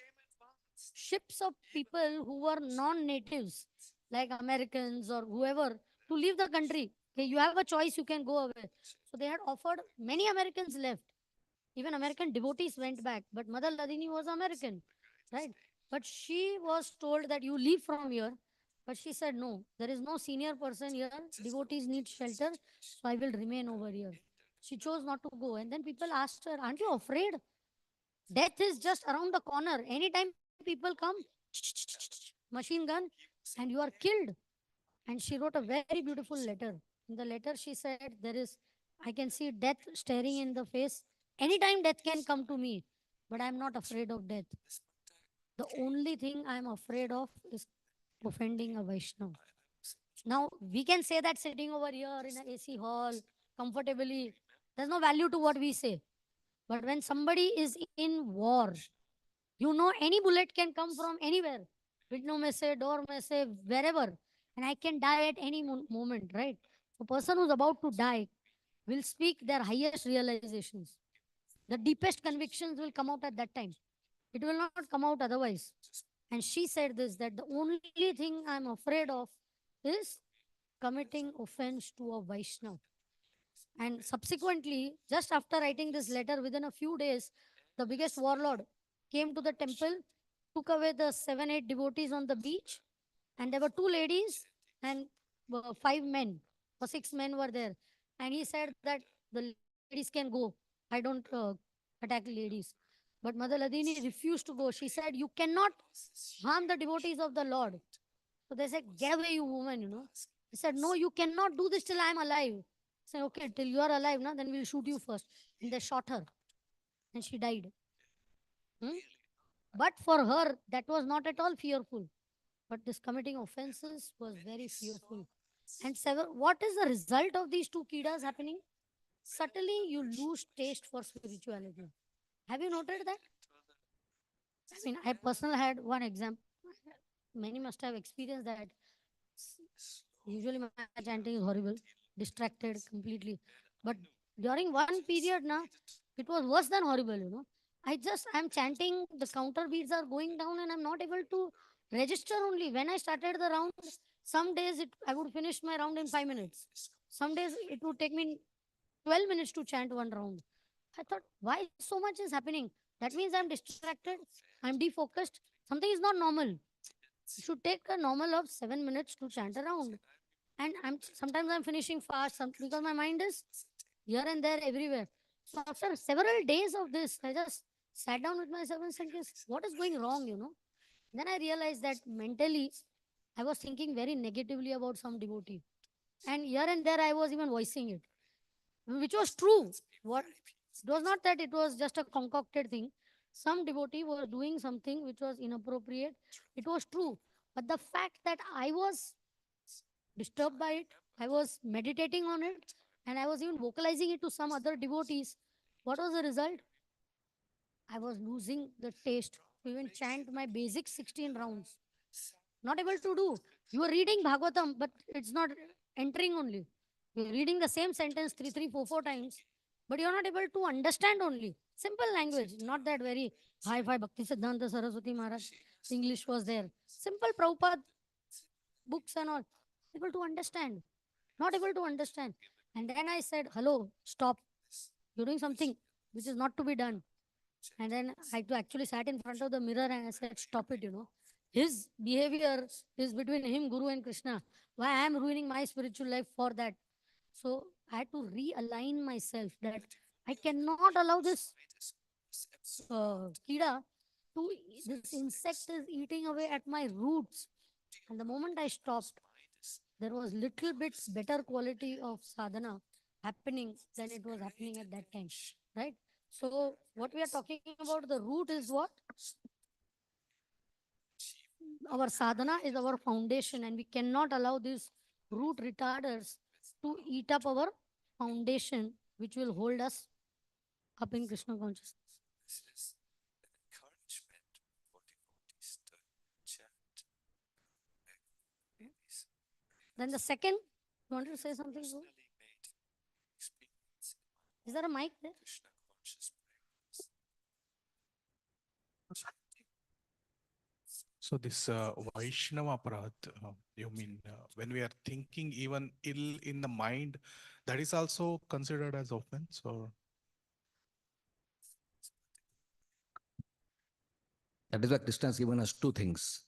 [SPEAKER 2] ships of people who were non-natives, like Americans or whoever, to leave the country. Okay, you have a choice, you can go away. So they had offered, many Americans left. Even American devotees went back. But Mother Ladini was American, right? But she was told that you leave from here. But she said, no, there is no senior person here. Devotees need shelter. So I will remain over here. She chose not to go. And then people asked her, aren't you afraid? Death is just around the corner. Anytime people come, machine gun, and you are killed. And she wrote a very beautiful letter. In the letter, she said, I can see death staring in the face. Anytime death can come to me, but I'm not afraid of death. The only thing I'm afraid of is offending a Vaishnav. Now, we can say that sitting over here in an AC hall comfortably, there's no value to what we say. But when somebody is in war, any bullet can come from anywhere. Window may say, door may say, wherever. And I can die at any moment, right? A person who's about to die will speak their highest realizations. The deepest convictions will come out at that time. It will not come out otherwise. And she said this, that the only thing I'm afraid of is committing offense to a Vaishnav. And subsequently, just after writing this letter, within a few days, the biggest warlord came to the temple, took away the 7, 8 devotees on the beach, and there were two ladies and 5 men or 6 men were there. And he said that the ladies can go. I don't attack ladies. But Mother Ladini refused to go. She said, you cannot harm the devotees of the Lord. So they said, get away, you woman. He said, no, you cannot do this till I'm alive. I said, okay, till you are alive, now, then we'll shoot you first. And they shot her. And she died. Hmm? But for her, that was not at all fearful. But this committing offenses was very fearful. And what is the result of these two kidas happening? Subtly, you lose taste for spirituality. Have you noted that? I mean, I personally had one example. Many must have experienced that. Usually, my chanting is horrible, distracted completely. But during one period, now it was worse than horrible. I'm chanting, the counter beats are going down, and I'm not able to register only. When I started the round, some days I would finish my round in 5 minutes. Some days it would take me 12 minutes to chant one round. I thought, why so much is happening? That means I'm distracted, I'm defocused. Something is not normal. You should take a normal of 7 minutes to chant a round. And sometimes I'm finishing fast because my mind is here and there everywhere. So after several days of this, I just sat down with myself and said, "Yes, what is going wrong? Then I realized that mentally I was thinking very negatively about some devotee. And here and there I was even voicing it, which was true. What it was not that it was just a concocted thing. Some devotee was doing something which was inappropriate. It was true. But the fact that I was disturbed by it, I was meditating on it, and I was even vocalizing it to some other devotees. What was the result? I was losing the taste to even chant my basic 16 rounds. Not able to do. You are reading Bhagavatam, but it's not entering only. You're reading the same sentence three, four times, but you're not able to understand only. Simple language, not that very high-fi Bhakti Siddhanta Saraswati Maharaj. English was there. Simple Prabhupada books and all. Able to understand. Not able to understand. And then I said, hello, stop. You're doing something which is not to be done. And then I actually sat in front of the mirror and I said, stop it. His behavior is between him, Guru, and Krishna. Why I am ruining my spiritual life for that? So I had to realign myself that I cannot allow this kida this insect is eating away at my roots. And the moment I stopped, there was little bits better quality of sadhana happening than it was happening at that time, right? So what we are talking about, the root is what? Our sadhana is our foundation, and we cannot allow these root retarders to eat up our foundation, which will hold us up in Krishna consciousness.
[SPEAKER 3] This is an encouragement for devotees to chant these
[SPEAKER 2] Then the second, you wanted to say something? Bro?
[SPEAKER 3] personally made experience
[SPEAKER 2] Is there a mic there?
[SPEAKER 3] Krishna conscious prayers.
[SPEAKER 4] So this Vaishnava aparat, you mean when we are thinking even ill in the mind, that is also considered as offense, or?
[SPEAKER 1] That is why Krishna has given us two things,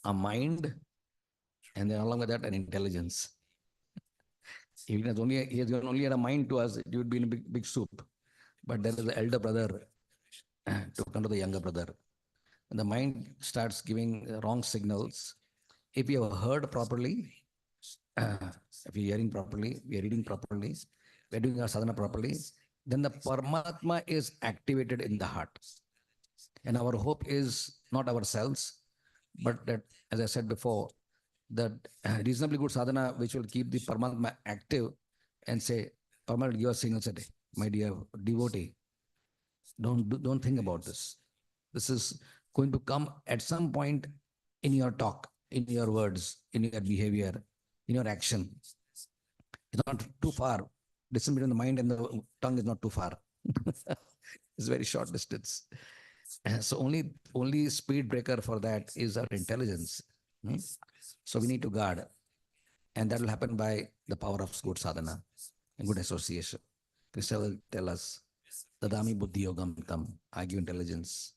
[SPEAKER 1] a mind, and then along with that, an intelligence. If he has given only a mind to us, it would be in a big soup. But there is the elder brother to come to the younger brother. When the mind starts giving wrong signals, if you have heard properly, if you're hearing properly, we are reading properly, we are doing our sadhana properly, then the Paramatma is activated in the heart. And our hope is not ourselves, but that, as I said before, that reasonably good sadhana which will keep the Paramatma active and say, Paramatma, give us signals a day, my dear devotee. Don't think about this. This is going to come at some point in your talk, in your words, in your behavior, in your action. It's not too far. Distance between the mind and the tongue is not too far. It's very short distance. So only speed breaker for that is our intelligence. So we need to guard. And that will happen by the power of good sadhana and good association. Krishna will tell us, Dadami buddhi yogam tam, I give intelligence.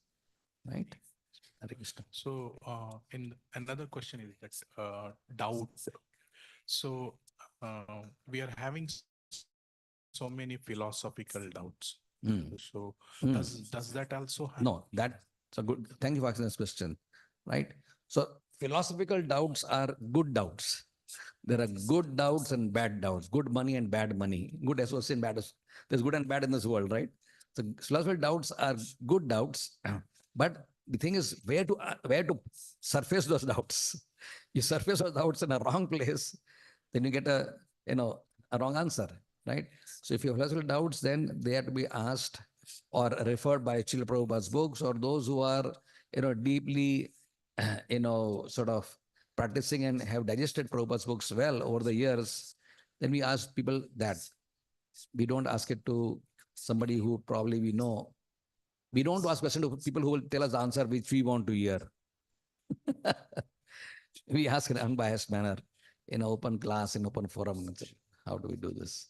[SPEAKER 1] Right? Hare Krishna.
[SPEAKER 4] So in another question is that doubt. So we are having so many philosophical doubts. So does that also happen?
[SPEAKER 1] No, that's a good. Thank you for asking this question. Right. So philosophical doubts are good doubts. There are good doubts and bad doubts. Good money and bad money. Good association, bad. There's good and bad in this world, right? So philosophical doubts are good doubts, but the thing is where to surface those doubts. You surface those doubts in a wrong place, then you get a wrong answer, right? So if you have philosophical doubts, then they have to be asked or referred by Srila Prabhupada's books, or those who are deeply sort of practicing and have digested Prabhupada's books well over the years. Then we ask people that. We don't ask it to somebody who probably we know. We don't ask questions to people who will tell us the answer which we want to hear. We ask in an unbiased manner, in an open class, in open forum. How do we do this?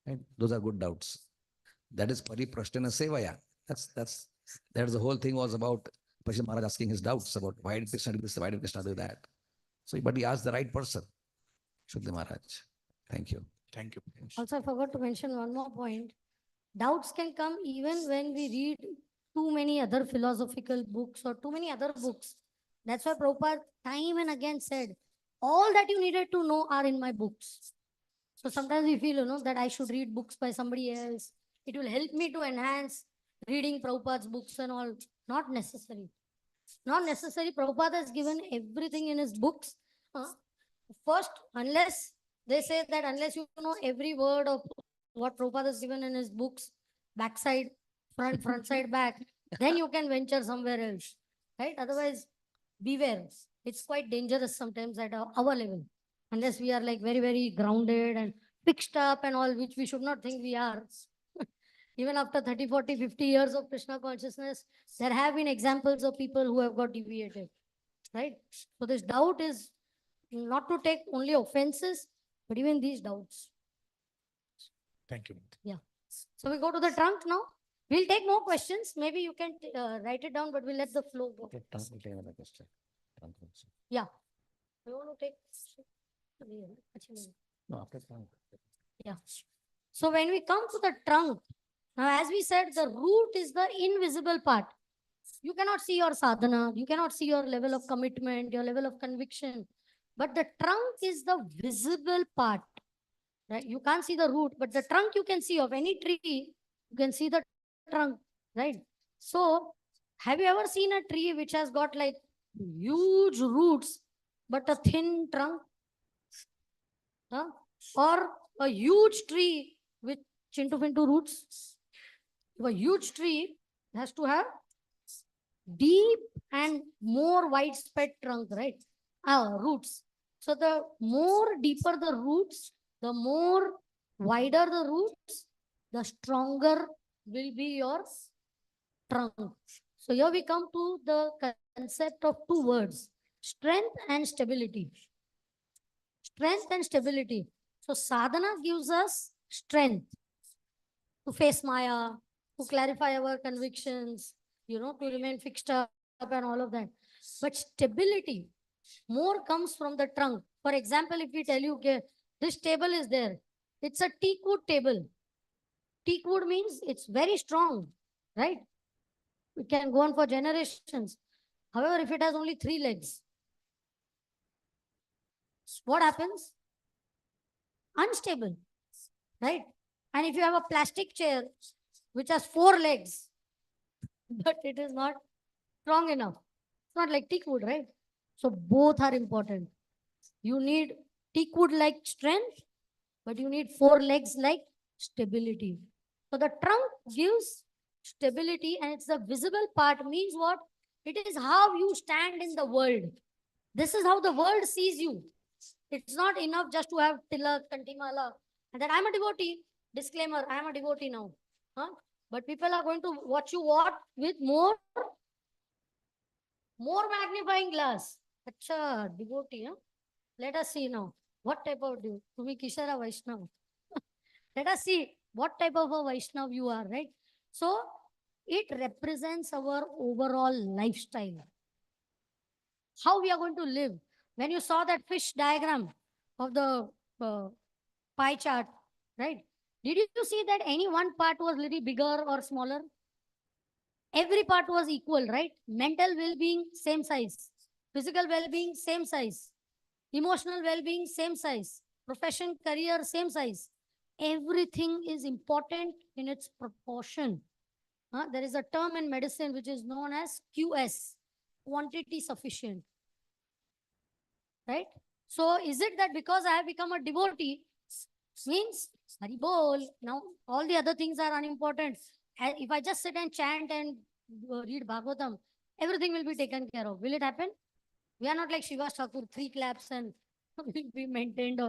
[SPEAKER 1] Right? Those are good doubts. That is pariprasthana sevaya. That's the whole thing was about Parishad Maharaj asking his doubts about why did Krishna do this, why did Krishna do that. So, but he asked the right person, Shukla Maharaj. Thank you.
[SPEAKER 4] Thank you.
[SPEAKER 2] Also, I forgot to mention one more point. Doubts can come even when we read too many other philosophical books or too many other books. That's why Prabhupada time and again said, all that you needed to know are in my books. So sometimes we feel, that I should read books by somebody else. It will help me to enhance reading Prabhupada's books and all. Not necessary. Not necessary. Prabhupada has given everything in his books. First, unless they say that unless you know every word of what Prabhupada has given in his books, backside, front side, back, then you can venture somewhere else. Right? Otherwise, beware. It's quite dangerous sometimes at our level. Unless we are like very, very grounded and fixed up and all, which we should not think we are. Even after 30, 40, 50 years of Krishna consciousness, there have been examples of people who have got deviated. Right? So this doubt is not to take only offenses, but even these doubts.
[SPEAKER 4] Thank you.
[SPEAKER 2] Yeah. So we go to the trunk now. We'll take more questions. Maybe you can write it down, but we'll let the flow go. Yeah. We want to take.
[SPEAKER 1] No, after trunk.
[SPEAKER 2] Yeah. So when we come to the trunk, now as we said, the root is the invisible part. You cannot see your sadhana. You cannot see your level of commitment, your level of conviction. But the trunk is the visible part, right? You can't see the root, but the trunk you can see of any tree, you can see the trunk, right? So, have you ever seen a tree which has got like huge roots, but a thin trunk? Huh? Or a huge tree with chintu fintu roots? A huge tree has to have deep and more widespread trunk, right? Roots. So the more deeper the roots, the more wider the roots, the stronger will be your trunk. So here we come to the concept of two words, strength and stability. Strength and stability. So sadhana gives us strength to face Maya, to clarify our convictions, to remain fixed up and all of that. But stability more comes from the trunk. For example, if we tell you, okay, this table is there, it's a teak wood table. Teak wood means it's very strong, right? It can go on for generations. However, if it has only three legs, what happens? Unstable, right? And if you have a plastic chair which has four legs, but it is not strong enough, it's not like teak wood, right? So both are important. You need teak wood like strength, but you need four legs like stability. So the trunk gives stability, and it's the visible part, means what? It is how you stand in the world. This is how the world sees you. It's not enough just to have tilak, kantimala, and that I'm a devotee. Disclaimer, I am a devotee now. Huh? But people are going to watch you what with more magnifying glass. Acha, devotee, huh? Let us see now. What type of devotee? Tumi Kishara Vaishnav. Let us see what type of a Vaishnav you are, right? So it represents our overall lifestyle, how we are going to live. When you saw that fish diagram of the uh, pie chart, right? Did you see that any one part was little bigger or smaller? Every part was equal, right? Mental well-being, same size. Physical well-being, same size. Emotional well-being, same size. Profession, career, same size. Everything is important in its proportion. There is a term in medicine which is known as QS, quantity sufficient, right? So is it that because I have become a devotee, means Hari Bol, now all the other things are unimportant. If I just sit and chant and read Bhagavatam, everything will be taken care of. Will it happen? We are not like Shiva Thakur, three claps and will be maintained.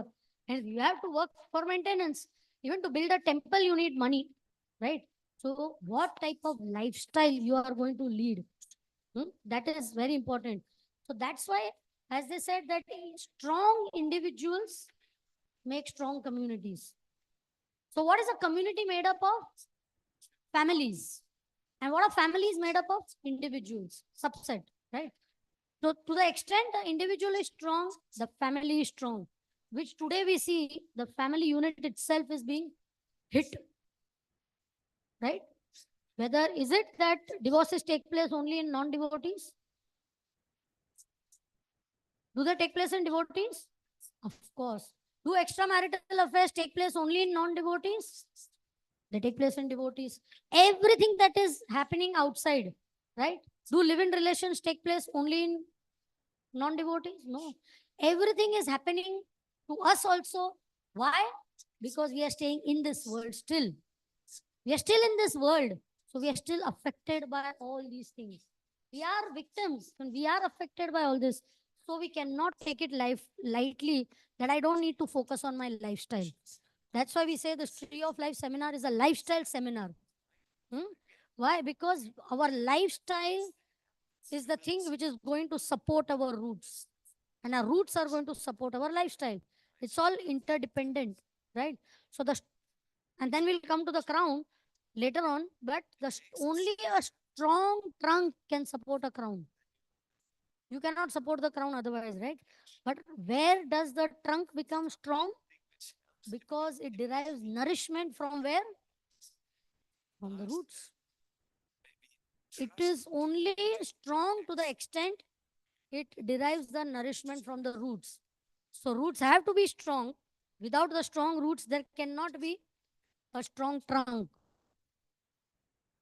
[SPEAKER 2] And you have to work for maintenance. Even to build a temple, you need money, right? So what type of lifestyle you are going to lead? That is very important. So that's why, as they said, that strong individuals make strong communities. So what is a community made up of? Families. And what are families made up of? Individuals, subset, right? So to the extent the individual is strong, the family is strong, which today we see the family unit itself is being hit, right? Whether is it that divorces take place only in non-devotees? Do they take place in devotees? Of course. Do extramarital affairs take place only in non-devotees? They take place in devotees. Everything that is happening outside, right? Do live-in relations take place only in non-devotees? No. Everything is happening to us also. Why? Because we are staying in this world still. We are still in this world. So we are still affected by all these things. We are victims and we are affected by all this. So we cannot take it lightly that I don't need to focus on my lifestyle. That's why we say the Tree of Life seminar is a lifestyle seminar. Why? Because our lifestyle is the thing which is going to support our roots. And our roots are going to support our lifestyle. It's all interdependent, right? So and then we'll come to the crown later on, but only a strong trunk can support a crown. You cannot support the crown otherwise, right? But where does the trunk become strong? Because it derives nourishment from where? From the roots. It is only strong to the extent it derives the nourishment from the roots. So roots have to be strong. Without the strong roots, there cannot be a strong trunk.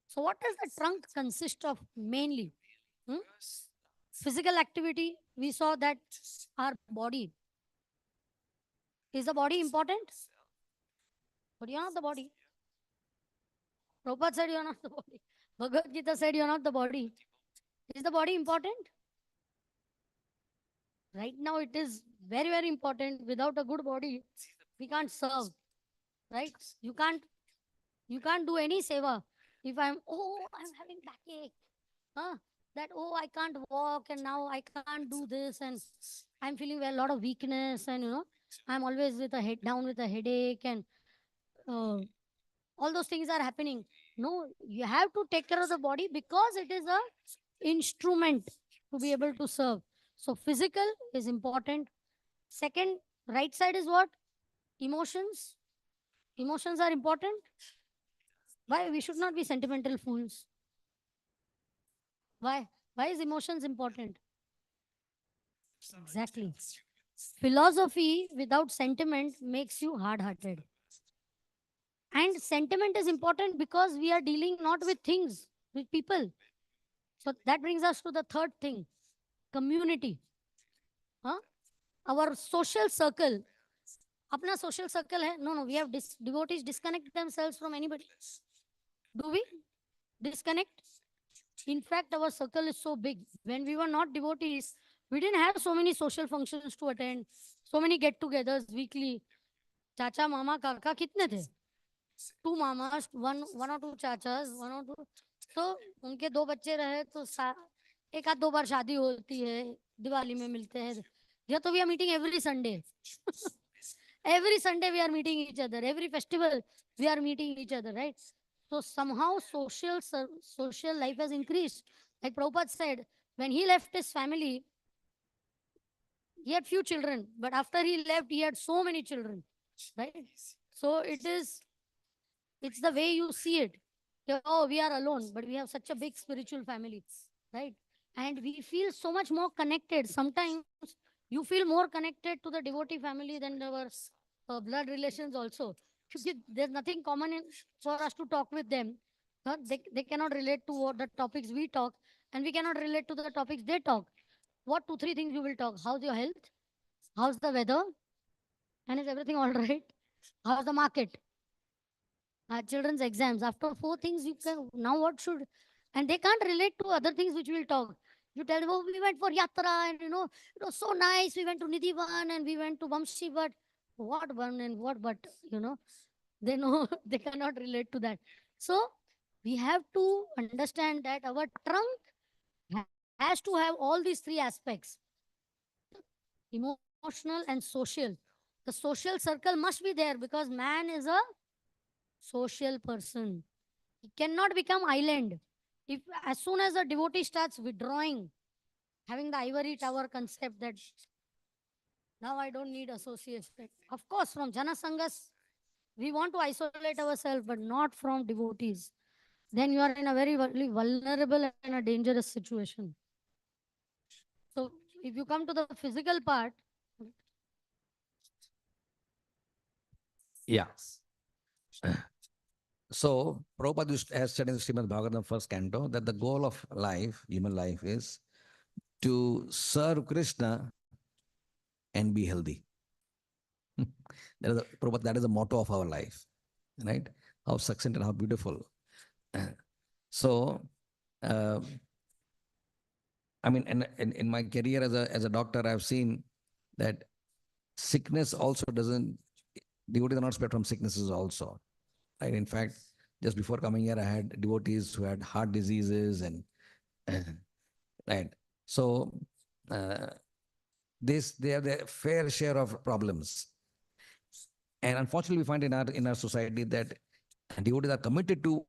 [SPEAKER 2] So what does the trunk consist of mainly? Hmm? Physical activity. We saw that our body. Is the body important? But you're not the body. Prabhupada said you're not the body. Bhagavad Gita said you're not the body. Is the body important? Right now it is very, very important. Without a good body, we can't serve. Right? You can't do any seva. If I'm having backache. Huh? That I can't walk and now I can't do this and I'm feeling a lot of weakness and I'm always with a head down with a headache and uh, all those things are happening. No, you have to take care of the body because it is a instrument to be able to serve. So physical is important. Second, right side is what? Emotions. Emotions are important. Why? We should not be sentimental fools. Why? Why is emotions important? Exactly. Philosophy without sentiment makes you hard hearted. And sentiment is important because we are dealing not with things, with people. So that brings us to the third thing, community. Huh? Our social circle. Apna social circle hai? No, we have devotees disconnect themselves from anybody. Do we disconnect? In fact, our circle is so big. When we were not devotees, we didn't have so many social functions to attend, so many get-togethers weekly. Chacha, mama, kaka, kitne the? Two mamas, one or two chachas, one or two. So उनके दो बच्चे रहे तो एक आध दो बार शादी होती है, दिवाली में मिलते हैं. या तो we are meeting every Sunday. Every Sunday we are meeting each other. Every festival we are meeting each other, right? So somehow social life has increased. Like Prabhupada said, when he left his family, he had few children, but after he left, he had so many children, right? So it's the way you see it. Oh, we are alone, but we have such a big spiritual family, right? And we feel so much more connected. Sometimes you feel more connected to the devotee family than our blood relations also. There's nothing common for us to talk with them. They cannot relate to what the topics we talk, and we cannot relate to the topics they talk. What two, three things you will talk? How's your health? How's the weather? And is everything all right? How's the market? Children's exams. After four things, you can now what should, and they can't relate to other things which we'll talk. You tell them, oh, we went for yatra and it was so nice. We went to Nidhivan and we went to Vamshi, but what one and what but they know they cannot relate to that. So we have to understand that our trunk has to have all these three aspects: emotional and social. The social circle must be there because man is a social person. He cannot become island. If as soon as a devotee starts withdrawing, having the ivory tower concept that now I don't need association. Of course, from Jana Sanghas, we want to isolate ourselves, but not from devotees. Then you are in a very vulnerable and a dangerous situation. So if you come to the physical part,
[SPEAKER 1] Yeah. So, Prabhupada has said in the Srimad Bhagavatam first canto that the goal of life, human life, is to serve Krishna and be healthy. That is the motto of our life, right? How succinct and how beautiful. So, uh, I mean, in my career as a doctor, I've seen that sickness also doesn't, devotees are not spared from sicknesses also. Right? In fact, just before coming here, I had devotees who had heart diseases and right. So uh, they have their fair share of problems. And unfortunately, we find in our society that devotees are committed to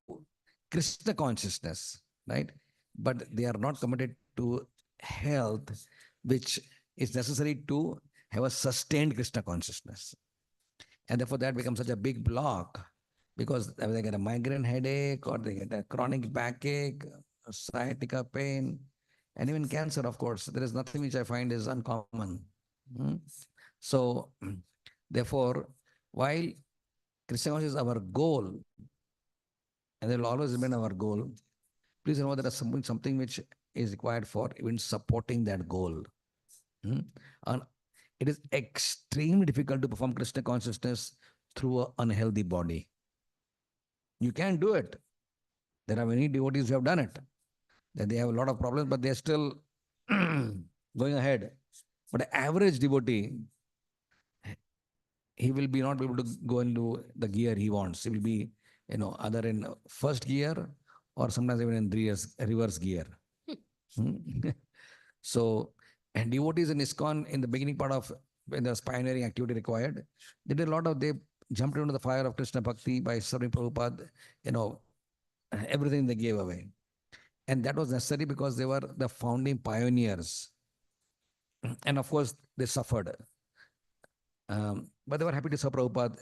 [SPEAKER 1] Krishna consciousness, right? But they are not committed to health, which is necessary to have a sustained Krishna consciousness. And therefore, that becomes such a big block because they get a migraine headache or they get a chronic backache, sciatica pain, and even cancer, of course. There is nothing which I find is uncommon. Hmm? So, therefore, while Krishna consciousness is our goal, and it will always remain our goal, please know there is something which is required for even supporting that goal. Hmm? And it is extremely difficult to perform Krishna consciousness through an unhealthy body. You can do it. There are many devotees who have done it. That they have a lot of problems, but they're still going ahead. But an average devotee, he will be not able to go into the gear he wants. He will be, either in first gear or sometimes even in reverse gear. Hmm? So, and devotees in ISKCON in the beginning part of when there's pioneering activity required, they jumped into the fire of Krishna Bhakti by serving Prabhupada, everything they gave away. And that was necessary because they were the founding pioneers. And of course, they suffered. But they were happy to serve Prabhupada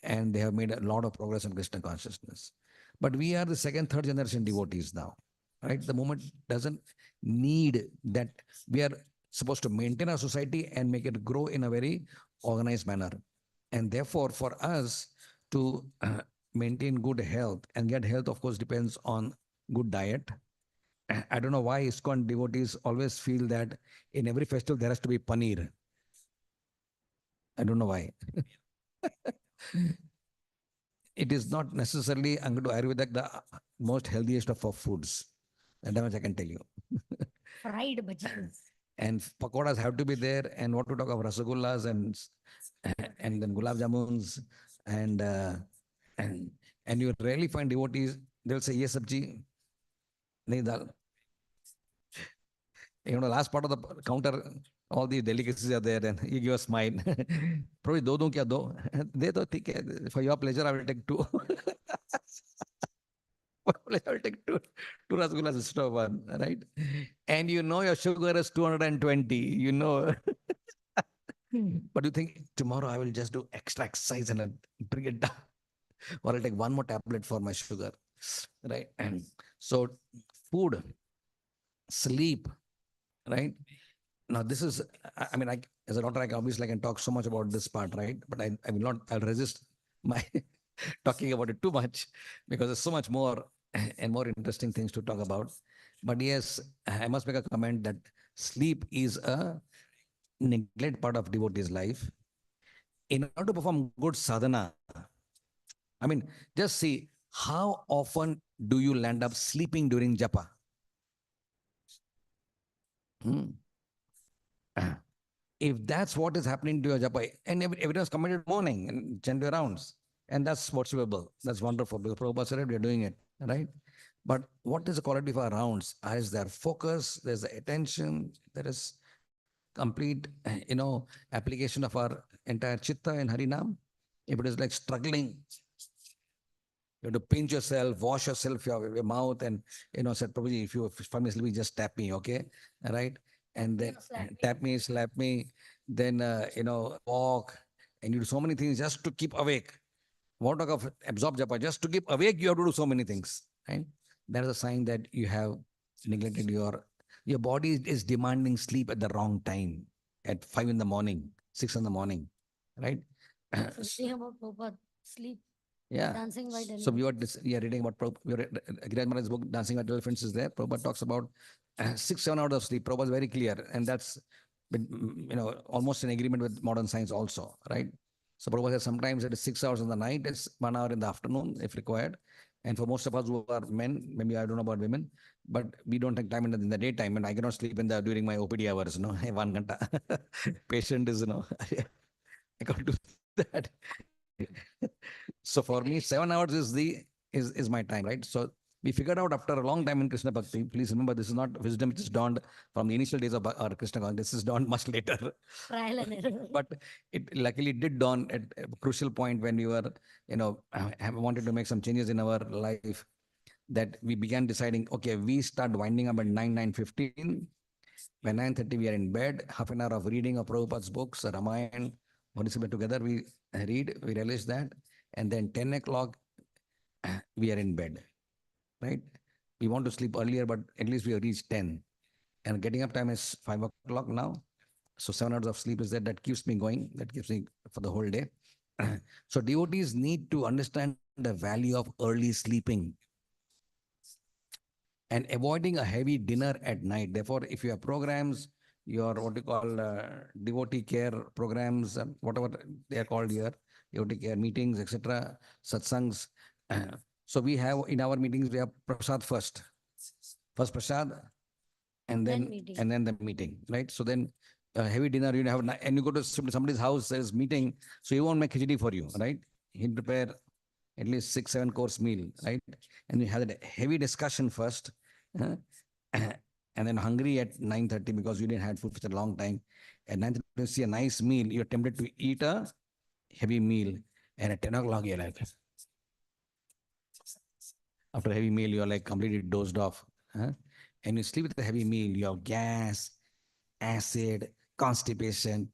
[SPEAKER 1] and they have made a lot of progress in Krishna consciousness. But we are the second, third generation devotees now, right? The movement doesn't need that. We are supposed to maintain our society and make it grow in a very organized manner. And therefore, for us to maintain good health, and get health, of course, depends on good diet. I don't know why ISKCON devotees always feel that in every festival there has to be paneer. I don't know why. It is not necessarily, I'm going to Ayurvedic, the most healthiest of our foods. And that much I can tell you.
[SPEAKER 2] Fried bhajis.
[SPEAKER 1] And pakoras have to be there. And what to talk of rasagullas and then gulab jamuns and and and you rarely find devotees. They'll say yes sabji, nahi dal. Last part of the counter, all the delicacies are there, and you give a smile. Probably do kya do? De do, theek hai. For your pleasure, I will take two. I will take two rasgullas instead of one, right? And your sugar is 220, But you think tomorrow I will just do extra exercise and I'll bring it down, or I'll take one more tablet for my sugar, right? And so, food, sleep, right? Now, this is, I mean, as a doctor, I can talk so much about this part, right? But I will not, I'll resist my talking about it too much because there's so much more and more interesting things to talk about. But yes, I must make a comment that sleep is a neglect part of devotee's life. In order to perform good sadhana, I mean, just see how often do you land up sleeping during japa? Hmm? If that's what is happening to your japa, and everyone's committed morning and chant your rounds, and that's worshipable, that's wonderful because Prabhupada said it, we're doing it, right? But what is the quality of our rounds? Is there focus? There's the attention. There is complete, application of our entire chitta in Harinam. If it is like struggling, you have to pinch yourself, wash yourself, your mouth, and said, Prabhuji, if you find me sleeping, just tap me, okay? Right? And then tap me, slap me, then walk, and you do so many things just to keep awake. Won't talk of absorb japa, just to keep awake, you have to do so many things. Right? That is a sign that you have neglected your body is demanding sleep at the wrong time, at 5 in the morning, 6 in the morning, right?
[SPEAKER 2] Something about Prabhupada sleep.
[SPEAKER 1] Yeah.
[SPEAKER 2] Dancing White
[SPEAKER 1] So we
[SPEAKER 2] Elephants.
[SPEAKER 1] are reading about Giriraj Maharaj's book, Dancing White Elephants is there. Prabhupada talks about 6-7 hours of sleep. Prabhupada is very clear. And that's, almost in agreement with modern science also, right? So Prabhupada says sometimes it is 6 hours in the night, it's 1 hour in the afternoon if required. And for most of us who are men, maybe I don't know about women, but we don't take time in the daytime. And I cannot sleep during my OPD hours, 1 ghanta. Patient is, I can't do that. So for me, 7 hours is my time, right? So we figured out after a long time in Krishna Bhakti, please remember this is not wisdom which is dawned from the initial days of our Krishna Bhakti. This is dawned much later.
[SPEAKER 2] Trial and error.
[SPEAKER 1] But it luckily did dawn at a crucial point when we were, have wanted to make some changes in our life, that we began deciding, okay, we start winding up at 9:15. By 9:30, we are in bed, half an hour of reading of Prabhupada's books, Ramayana, Bodhisattva together, we read, we relish that. And then 10 o'clock, we are in bed, right? We want to sleep earlier, but at least we have reached 10. And getting up time is 5 o'clock now. So 7 hours of sleep is that keeps me going, that keeps me for the whole day. So devotees need to understand the value of early sleeping and avoiding a heavy dinner at night. Therefore, if you have programs, your what you call devotee care programs, whatever they are called here, devotee care meetings, etc., satsangs. So we have in our meetings we have prasad first, prasad, and
[SPEAKER 2] Then
[SPEAKER 1] then
[SPEAKER 2] meeting.
[SPEAKER 1] the meeting, right? So then heavy dinner you have, and you go to somebody's house, there's meeting, so he won't make khichdi for you, right? He'll prepare at least 6-7 course meal, right? And you have that heavy discussion first, uh, and then hungry at 9:30 because you didn't have food for a long time. At 9:30 you see a nice meal, you're tempted to eat a heavy meal, and at 10 o'clock you're like, after a heavy meal you're like completely dozed off, huh? And you sleep with a heavy meal, you have gas, acid, constipation,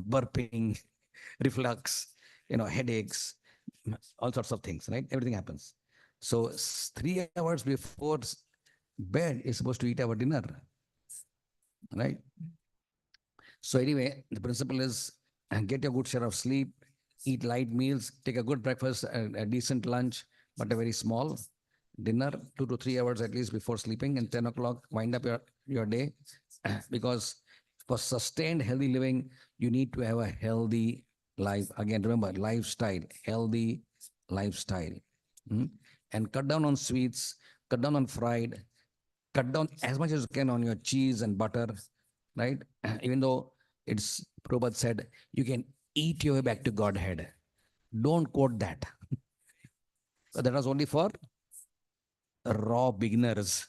[SPEAKER 1] burping, reflux, headaches, all sorts of things, right? Everything happens. So 3 hours before bed is supposed to eat our dinner, right? So anyway, the principle is get a good share of sleep, eat light meals, take a good breakfast, a decent lunch, but a very small dinner, 2 to 3 hours at least before sleeping, and 10 o'clock wind up your day. Because for sustained healthy living, you need to have a healthy life. Again, remember, lifestyle, healthy lifestyle. Mm? And cut down on sweets, cut down on fried, cut down as much as you can on your cheese and butter, right? Even though it's Prabhupada said, you can eat your way back to Godhead. Don't quote that. But that was only for raw beginners.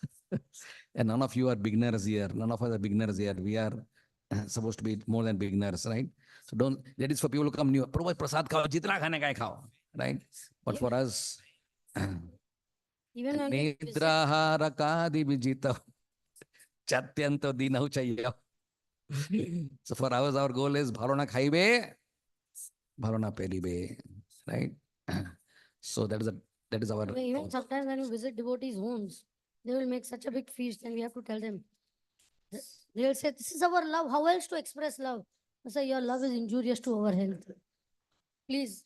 [SPEAKER 1] And none of you are beginners here. None of us are beginners here. We are supposed to be more than beginners, right? So don't, that is for people who come new. Prabhupada prasad khao, jitna khane ka hai khao, right? But
[SPEAKER 2] Yeah.
[SPEAKER 1] for us,
[SPEAKER 2] Even when we visit,
[SPEAKER 1] nidrahara kadi vijita chatyanto dinahu chayya. So for us, our goal is bharona khaibe, bharona peribe, right? So that is our
[SPEAKER 2] even sometimes when you visit devotees' homes, they will make such a big feast, and we have to tell them. They will say, "This is our love. How else to express love?" I say, "Your love is injurious to our health. Please,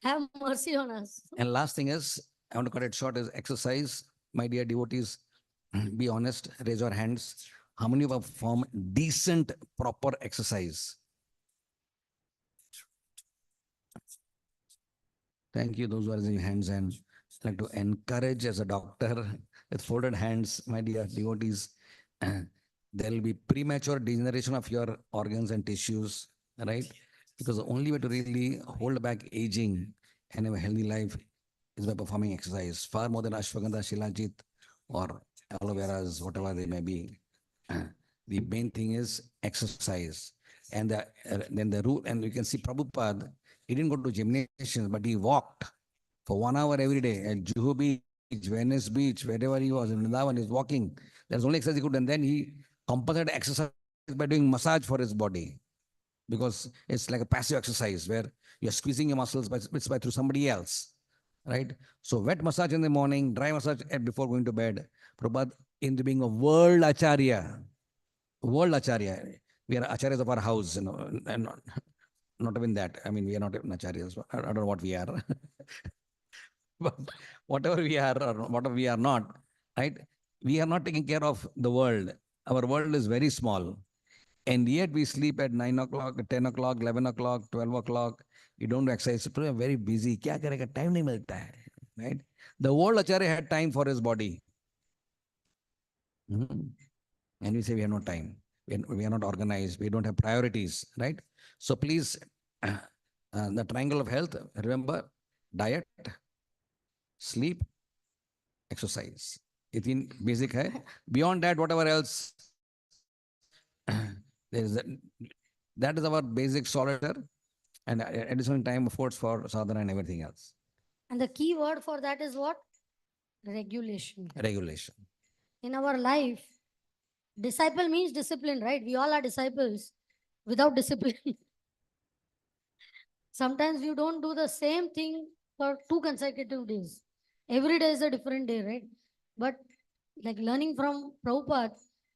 [SPEAKER 2] have mercy on us."
[SPEAKER 1] And last thing is, I want to cut it short, is exercise. My dear devotees, be honest, raise your hands. How many of you perform decent, proper exercise? Thank you, those who are raising hands. And I'd like to encourage as a doctor with folded hands, my dear devotees, there will be premature degeneration of your organs and tissues, right? Because the only way to really hold back aging and have a healthy life is by performing exercise, far more than ashwagandha, shilajit, or aloe veras, whatever they may be. The main thing is exercise. And then the rule, and you can see Prabhupada, he didn't go to gymnasiums, but he walked for 1 hour every day at Juhu Beach, Venice Beach, wherever he was in Vrindavan, he's walking. There's only exercise he could. And then he compensated exercise by doing massage for his body, because it's like a passive exercise where you're squeezing your muscles by through somebody else, right? So wet massage in the morning, dry massage before going to bed. Prabhupada, in the being a world acharya, we are acharyas of our house, and not even that. I mean, we are not even acharyas. I don't know what we are. But whatever we are or whatever we are not, right? We are not taking care of the world. Our world is very small. And yet we sleep at 9 o'clock, 10 o'clock, 11 o'clock, 12 o'clock. You don't do exercise. So we are very busy. Kya karega? Time nahi milta hai, right? The world acharya had time for his body. Mhm. And we say we have no time. We are not organized. We don't have priorities, right? So please, the triangle of health, remember, diet, sleep, exercise. It's in basic hai. Beyond that, whatever else, there is that is our basic solitaire, and additional time, of course, for sadhana and everything else.
[SPEAKER 2] And the key word for that is what? Regulation.
[SPEAKER 1] Regulation.
[SPEAKER 2] In our life, disciple means discipline, right? We all are disciples without discipline. Sometimes you don't do the same thing for 2 consecutive days. Every day is a different day, right? But like learning from Prabhupada,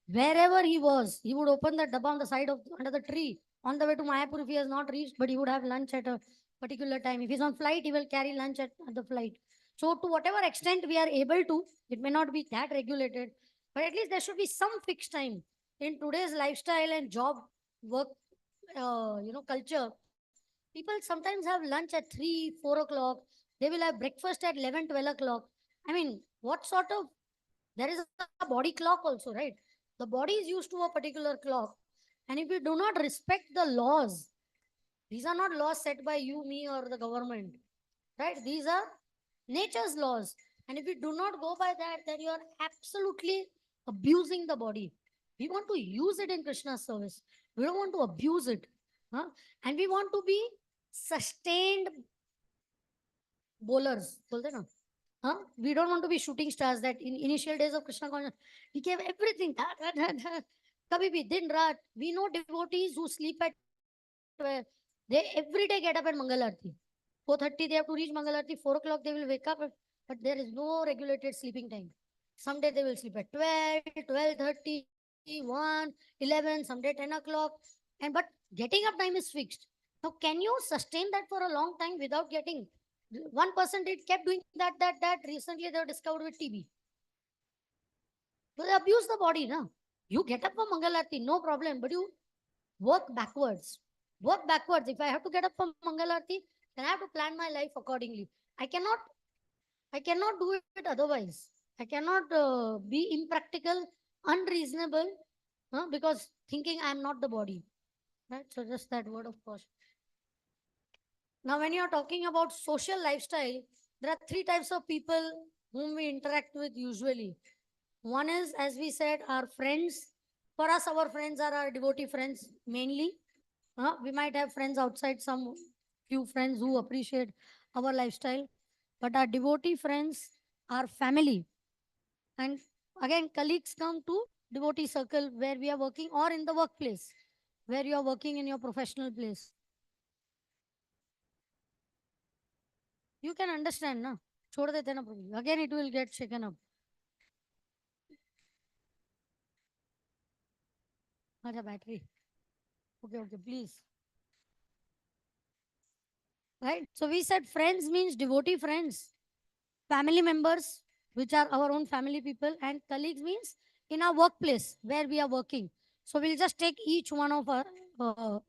[SPEAKER 2] Wherever he was, he would open the dabba on the side of under the tree. On the way to Mayapur, if he has not reached, but he would have lunch at a particular time. If he's on flight, he will carry lunch at the flight. So to whatever extent we are able to, it may not be that regulated, but at least there should be some fixed time. In today's lifestyle and job work, culture, people sometimes have lunch at 3, 4 o'clock. They will have breakfast at 11, 12 o'clock. I mean, what sort of, there is a body clock also, right? The body is used to a particular clock. And if we do not respect the laws, these are not laws set by you, me, or the government, right? These are nature's laws. And if you do not go by that, then you are absolutely abusing the body. We want to use it in Krishna's service. We don't want to abuse it. Huh? And we want to be sustained bowlers. बोलते ना? Huh? We don't want to be shooting stars that in initial days of Krishna consciousness, we gave everything. Kabhi bhi, din raat. We know devotees who sleep at 12. They every day get up at Mangal Aarti. 4:30 they have to reach Mangal Aarti. 4 o'clock they will wake up, but there is no regulated sleeping time. Someday they will sleep at 12, 12:30, 1, 11, someday 10 o'clock. And but getting up time is fixed. Now, can you sustain that for a long time without getting? One person did kept doing that. Recently they were discovered with TB. So they abuse the body, no? You get up for Mangal Aarti, no problem, but you work backwards. Work backwards. If I have to get up for Mangal Aarti, then I have to plan my life accordingly. I cannot I cannot do it otherwise. I cannot be impractical, unreasonable, because thinking I am not the body. Right? So just that word of caution. Now, when you are talking about social lifestyle, there are three types of people whom we interact with usually. One is, as we said, our friends. For us, our friends are our devotee friends mainly. We might have friends outside, some few friends who appreciate our lifestyle, but our devotee friends are family. And again, colleagues come to devotee circle where we are working, or in the workplace where you are working in your professional place. You can understand, na? छोड़ देते ना प्रभु. Again, it will get shaken up. अच्छा battery. Okay, please. Right? So we said friends means devotee friends, family members, which are our own family people, and colleagues means in our workplace where we are working. So we'll just take each one of our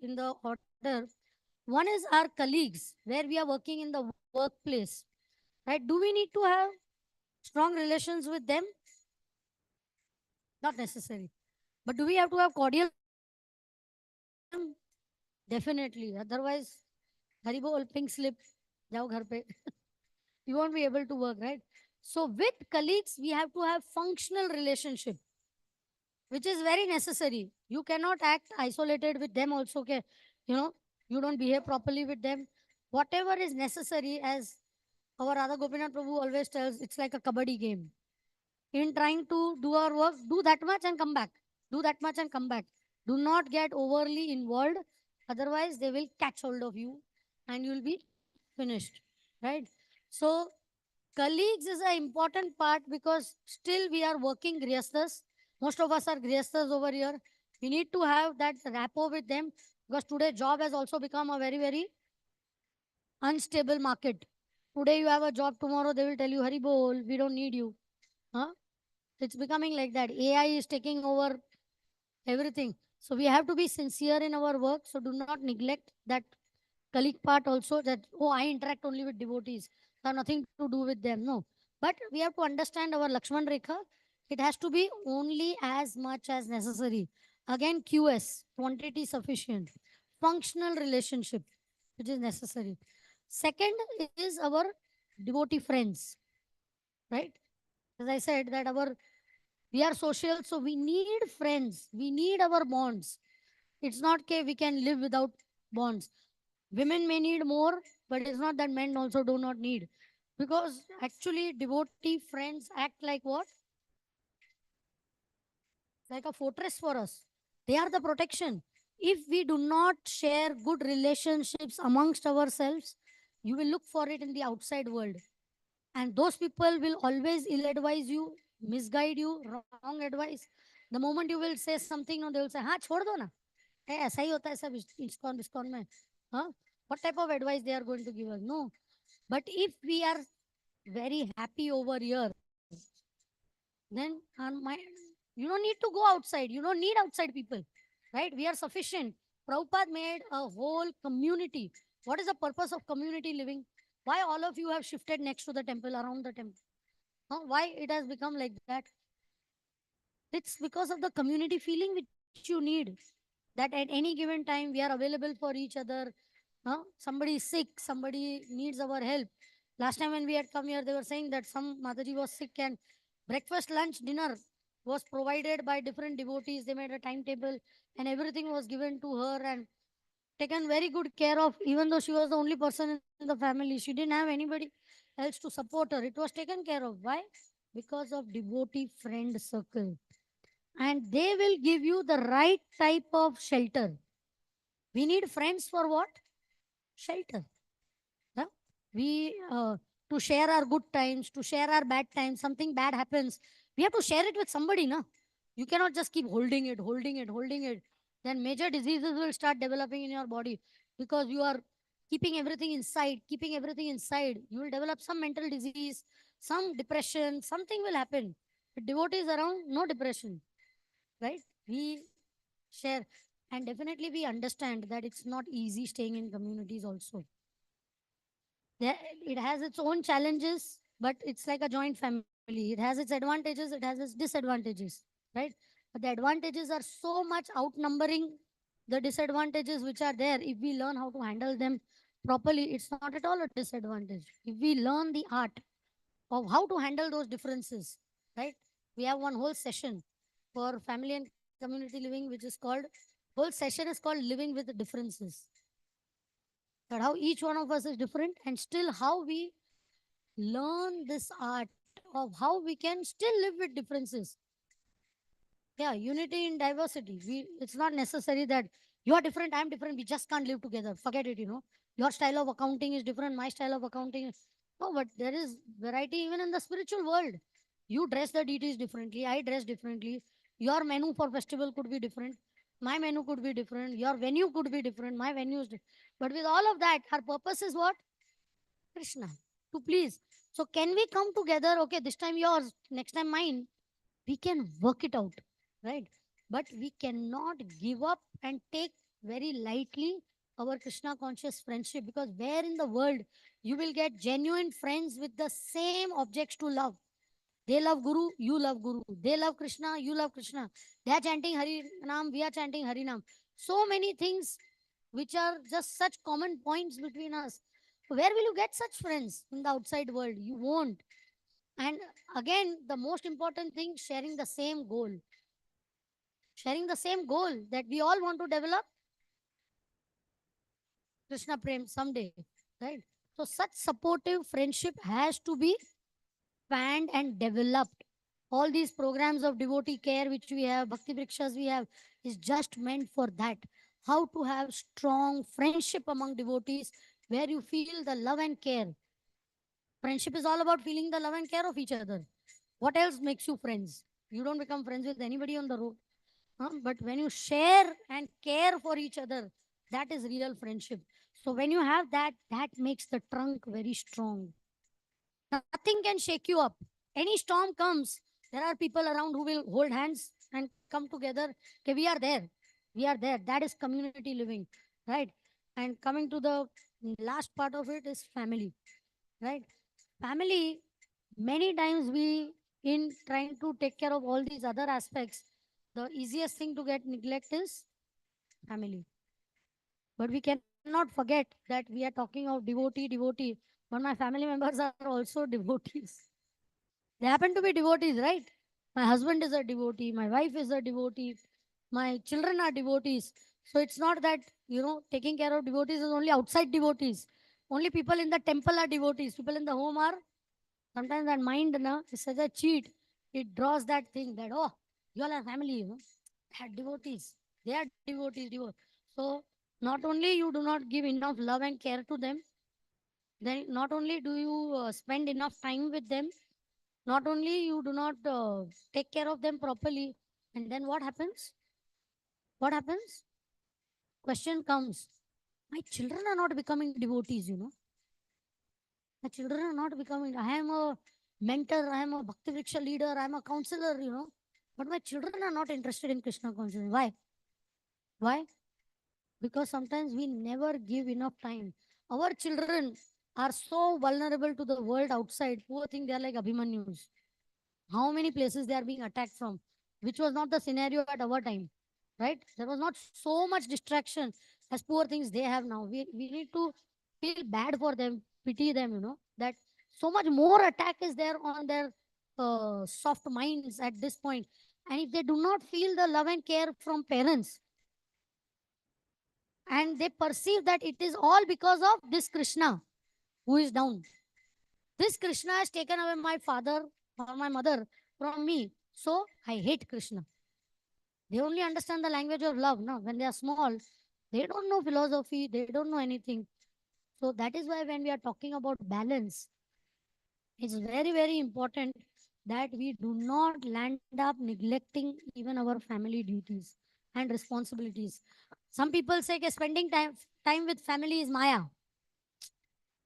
[SPEAKER 2] in the order. One is our colleagues where we are working in the workplace. Right? Do we need to have strong relations with them? Not necessary. But do we have to have cordial relations with them? Definitely. Otherwise, Haribol, pink slip, jao ghar pe. You won't be able to work, right? So with colleagues, we have to have functional relationship, which is very necessary. You cannot act isolated with them also. Okay, you know, you don't behave properly with them. Whatever is necessary, as our Radha Gopinath Prabhu always tells, it's like a kabaddi game. In trying to do our work, do that much and come back. Do that much and come back. Do not get overly involved. Otherwise, they will catch hold of you and you will be finished. Right? So, colleagues is an important part because still we are working grihasthas. Most of us are grihasthas over here. We need to have that rapport with them because today job has also become a very, very unstable market. Today you have a job, tomorrow they will tell you, Hari bol, we don't need you. Huh? It's becoming like that. AI is taking over everything. So we have to be sincere in our work. So do not neglect that colleague part also, that, oh, I interact only with devotees. So nothing to do with them. No. But we have to understand our Lakshman Rekha. It has to be only as much as necessary. Again, QS, quantity sufficient. Functional relationship, which is necessary. Second is our devotee friends, right? As I said, that we are social, so we need friends. We need our bonds. It's not okay we can live without bonds. Women may need more, but it's not that men also do not need. Because actually, devotee friends act like what? Like a fortress for us. They are the protection. If we do not share good relationships amongst ourselves, you will look for it in the outside world. And those people will always ill advise you, misguide you, wrong advice. The moment you will say something, no, they will say, हाँ छोड़ दो ना. ऐसा ही होता है सब ISKCON विस्कॉन में. Huh? What type of advice they are going to give us? No. But if we are very happy over here, then on my, you don't need to go outside. You don't need outside people, right? We are sufficient. Prabhupada made a whole community. What is the purpose of community living? Why all of you have shifted next to the temple, around the temple? Huh? Why it has become like that? It's because of the community feeling which you need. That at any given time we are available for each other. Somebody is sick, somebody needs our help. Last time when we had come here, they were saying that some Mataji was sick and breakfast, lunch, dinner was provided by different devotees. They made a timetable and everything was given to her and taken very good care of, even though she was the only person in the family. She didn't have anybody else to support her. It was taken care of. Why? Because of devotee friend circle. And they will give you the right type of shelter. We need friends for what? Shelter. Huh? We to share our good times, to share our bad times. Something bad happens, we have to share it with somebody. No, you cannot just keep holding it, holding it, holding it. Then major diseases will start developing in your body because you are keeping everything inside, keeping everything inside. You will develop some mental disease, some depression. Something will happen. With devotees around, no depression, right? We share, and definitely we understand that it's not easy staying in communities also. There, it has its own challenges, but it's like a joint family. It has its advantages, it has its disadvantages, right? But the advantages are so much outnumbering the disadvantages which are there. If we learn how to handle them properly, it's not at all a disadvantage. If we learn the art of how to handle those differences, right? We have one whole session for family and community living, which is called, whole session is called living with the differences. That how each one of us is different and still how we learn this art of how we can still live with differences. Yeah, unity in diversity. It's not necessary that you are different, I'm different, we just can't live together. Forget it. Your style of accounting is different, my style of accounting is. No, but there is variety even in the spiritual world. You dress the deities differently, I dress differently. Your menu for festival could be different, my menu could be different, your venue could be different, my venue is different. But with all of that, our purpose is what? Krishna, to please. So can we come together? Okay, this time yours, next time mine. We can work it out, right? But we cannot give up and take very lightly our Krishna conscious friendship, because where in the world you will get genuine friends with the same objects to love? They love Guru, you love Guru. They love Krishna, you love Krishna. They are chanting Hari Nam, we are chanting Hari Nam. So many things which are just such common points between us. Where will you get such friends in the outside world? You won't. And again, the most important thing, sharing the same goal. Sharing the same goal that we all want to develop Krishna Prem someday, right? So, such supportive friendship has to be fanned and developed. All these programs of devotee care which we have, Bhakti Vrikshas we have, is just meant for that. How to have strong friendship among devotees where you feel the love and care. Friendship is all about feeling the love and care of each other. What else makes you friends? You don't become friends with anybody on the road. But when you share and care for each other, that is real friendship. So when you have that, that makes the trunk very strong. Nothing can shake you up. Any storm comes, there are people around who will hold hands and come together. Okay, we are there. We are there. That is community living, right? And coming to the last part of it is family, right? Family, many times we, in trying to take care of all these other aspects, the easiest thing to get neglect is family. But we cannot forget that we are talking of devotee, but my family members are also devotees. They happen to be devotees, right? My husband is a devotee, my wife is a devotee, my children are devotees. So it's not that, taking care of devotees is only outside devotees. Only people in the temple are devotees. People in the home are. Sometimes that mind is such a cheat. It draws that thing that, oh, you all are family. They are devotees. They are devotees. So not only you do not give enough love and care to them, then not only do you spend enough time with them, not only you do not take care of them properly, And then what happens? What happens? Question comes. My children are not becoming devotees. My children are not becoming. I am a mentor, I am a Bhakti Vriksha leader, I am a counselor. But my children are not interested in Krishna consciousness. Why? Why? Because sometimes we never give enough time. Our children are so vulnerable to the world outside. Poor thing, they are like Abhimanyus. How many places they are being attacked from, which was not the scenario at our time, right? There was not so much distraction as poor things they have now. We need to feel bad for them, pity them, that so much more attack is there on their soft minds at this point. And if they do not feel the love and care from parents, and they perceive that it is all because of this Krishna who is down. This Krishna has taken away my father or my mother from me. So I hate Krishna. They only understand the language of love. No, when they are small, they don't know philosophy, they don't know anything. So that is why when we are talking about balance, it's very, very important that we do not land up neglecting even our family duties and responsibilities. Some people say that spending time with family is Maya.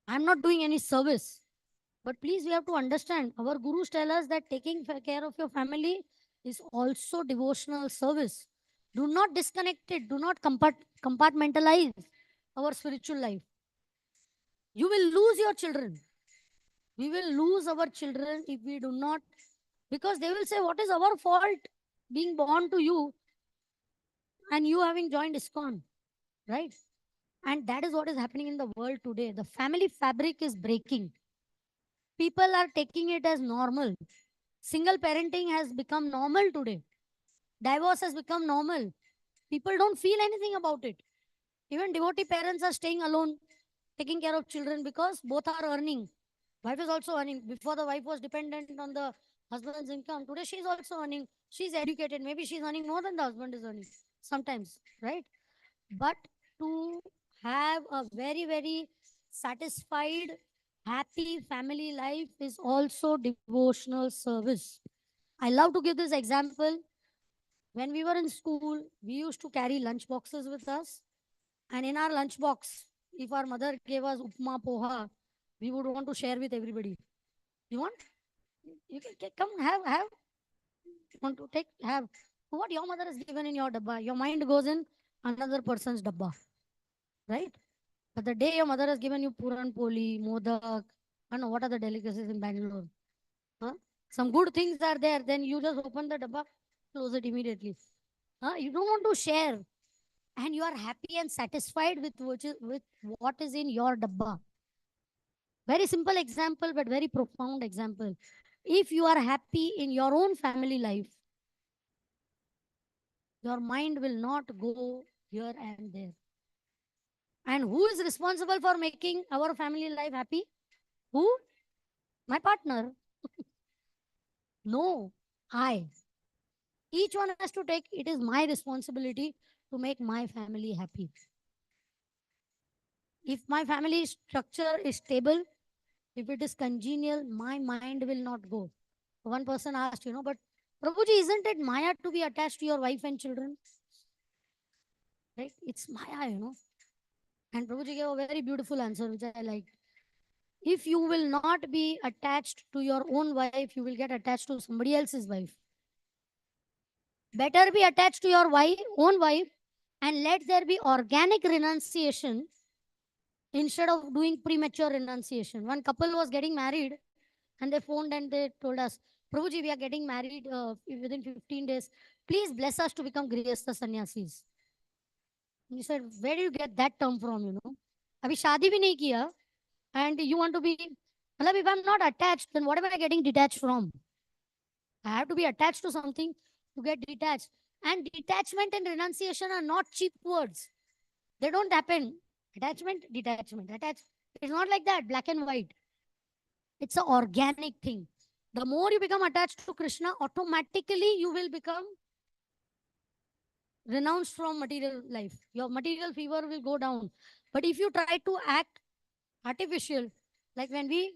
[SPEAKER 2] I'm not doing any service. But please, we have to understand our gurus tell us that taking care of your family is also devotional service. Do not disconnect it, do not compartmentalize our spiritual life. You will lose your children. We will lose our children if we do not, because they will say, what is our fault being born to you and you having joined ISKCON, right? And that is what is happening in the world today. The family fabric is breaking. People are taking it as normal. Single parenting has become normal today. Divorce has become normal. People don't feel anything about it. Even devotee parents are staying alone, taking care of children because both are earning. Wife is also earning. Before the wife was dependent on the husband's income. Today she is also earning. She's educated. Maybe she's earning more than the husband is earning. Sometimes, right? But to have a very, very satisfied, happy family life is also devotional service. I love to give this example. When we were in school, we used to carry lunch boxes with us. And in our lunch box, if our mother gave us upma poha, we would want to share with everybody. You want? You can come have. You want to take have. What your mother has given in your dabba, your mind goes in another person's dabba, right? But the day your mother has given you puran poli, modak, I don't know what are the delicacies in Bangalore. Huh? Some good things are there, then you just open the dabba, close it immediately. You don't want to share, and you are happy and satisfied with what is in your dabba. Very simple example, but very profound example. If you are happy in your own family life, your mind will not go here and there. And who is responsible for making our family life happy? Who? My partner. No, I. Each one has to take, it is my responsibility to make my family happy. If my family structure is stable, if it is congenial, my mind will not go. One person asked, but Prabhuji, isn't it Maya to be attached to your wife and children? Right? It's Maya. And Prabhuji gave a very beautiful answer, which I liked. If you will not be attached to your own wife, you will get attached to somebody else's wife. Better be attached to your own wife and let there be organic renunciation instead of doing premature renunciation. One couple was getting married and they phoned and they told us, Prabhuji, we are getting married within 15 days. Please bless us to become Grihastha sannyasis. He said, where do you get that term from? Abhi shadi bhi nahi kiya and you want to be, Matlab, if I'm not attached, then what am I getting detached from? I have to be attached to something to get detached. And detachment and renunciation are not cheap words. They don't happen. Attachment, detachment, attach. It's not like that, black and white. It's an organic thing. The more you become attached to Krishna, automatically you will become renounced from material life. Your material fever will go down. But if you try to act artificial, like when we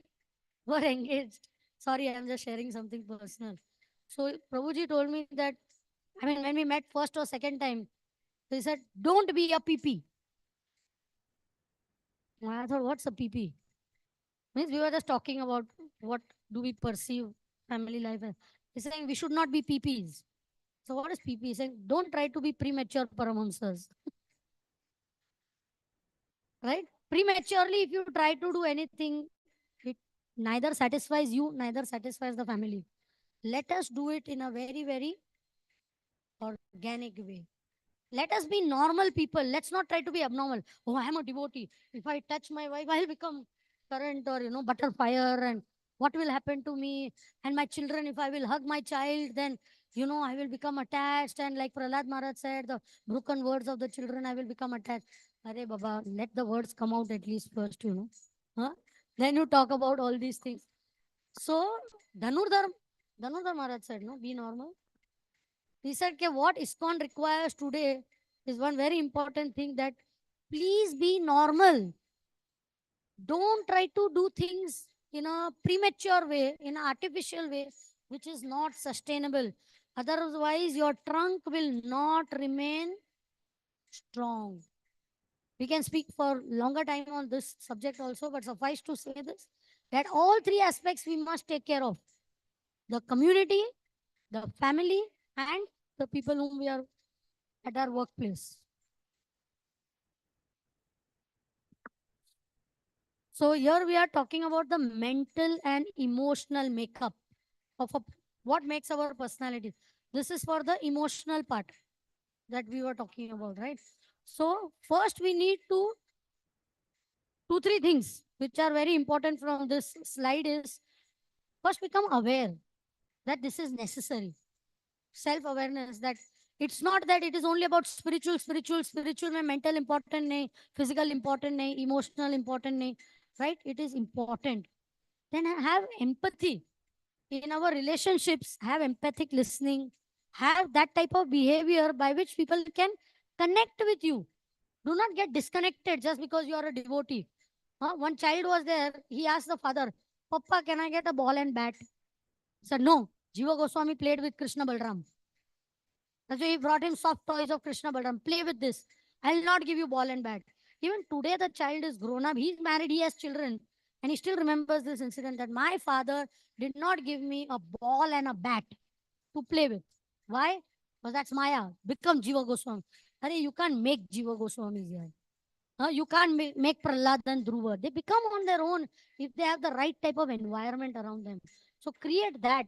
[SPEAKER 2] were engaged, sorry, I'm just sharing something personal. So Prabhuji told me that I mean, when we met first or second time, he said, "Don't be a PP." I thought, what's a PP? Means we were just talking about what do we perceive family life as. He's saying we should not be PPs. So what is PP? He's saying don't try to be premature paramahamsas, right? Prematurely, if you try to do anything, it neither satisfies you, neither satisfies the family. Let us do it in a very, very organic way. Let us be normal people. Let's not try to be abnormal. Oh, I am a devotee. If I touch my wife, I'll become current or, butter fire. And what will happen to me? And my children, if I will hug my child, then, I will become attached. And like Prahlad Maharaj said, the broken words of the children, I will become attached. Arey Baba, let the words come out at least first. Huh? Then you talk about all these things. So, Dhanurdhar, Dhanurdhar Maharaj said, no, be normal. He said, okay, what ISKCON requires today is one very important thing that please be normal. Don't try to do things in a premature way, in an artificial way, which is not sustainable. Otherwise, your trunk will not remain strong. We can speak for longer time on this subject also, but suffice to say this, that all three aspects we must take care of. The community, the family, and the people whom we are at our workplace. So here we are talking about the mental and emotional makeup of what makes our personality. This is for the emotional part that we were talking about, right? So first we need to two, three things which are very important from this slide is first become aware that this is necessary. Self-awareness that it's not that it is only about spiritual mein mental important nahi, physical important nahi, emotional important nahi, right? It is important. Then have empathy in our relationships, have empathic listening, have that type of behavior by which people can connect with you. Do not get disconnected just because you are a devotee. One child was there, he asked the father, Papa, can I get a ball and bat? He said, no. Jiva Goswami played with Krishna Balram. That's why he brought him soft toys of Krishna Balram. Play with this. I'll not give you ball and bat. Even today, the child is grown up. He's married. He has children. And he still remembers this incident that my father did not give me a ball and a bat to play with. Why? Because that's Maya. Become Jiva Goswami. Arey, you can't make Jiva Goswamis here. You can't make Prahlad and Dhruva. They become on their own if they have the right type of environment around them. So create that.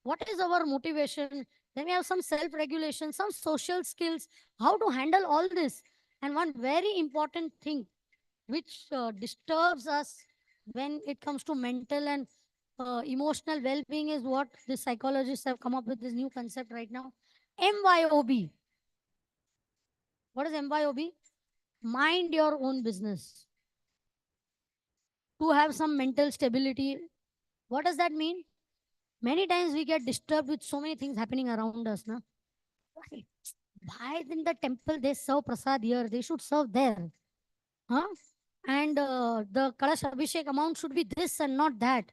[SPEAKER 2] What is our motivation? Then we have some self-regulation, some social skills, how to handle all this. And one very important thing which disturbs us when it comes to mental and emotional well-being is what the psychologists have come up with this new concept right now. MYOB. What is MYOB? Mind your own business. To have some mental stability. What does that mean? Many times we get disturbed with so many things happening around us. Na? Why in the temple they serve prasad here? They should serve there. Huh? And the Kalash Abhishek amount should be this and not that.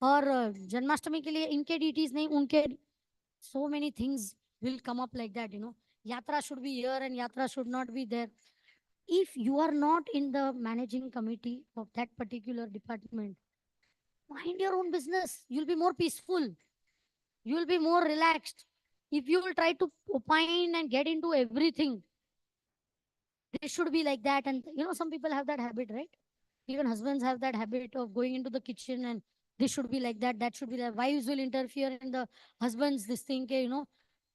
[SPEAKER 2] Or Janmashtami ke liye inke deities nahi, unke. So many things will come up like that. Yatra should be here and yatra should not be there. If you are not in the managing committee of that particular department, mind your own business. You'll be more peaceful. You'll be more relaxed. If you will try to opine and get into everything, they should be like that. And some people have that habit, right? Even husbands have that habit of going into the kitchen and this should be like that, that should be like wives will interfere in the husband's this thing,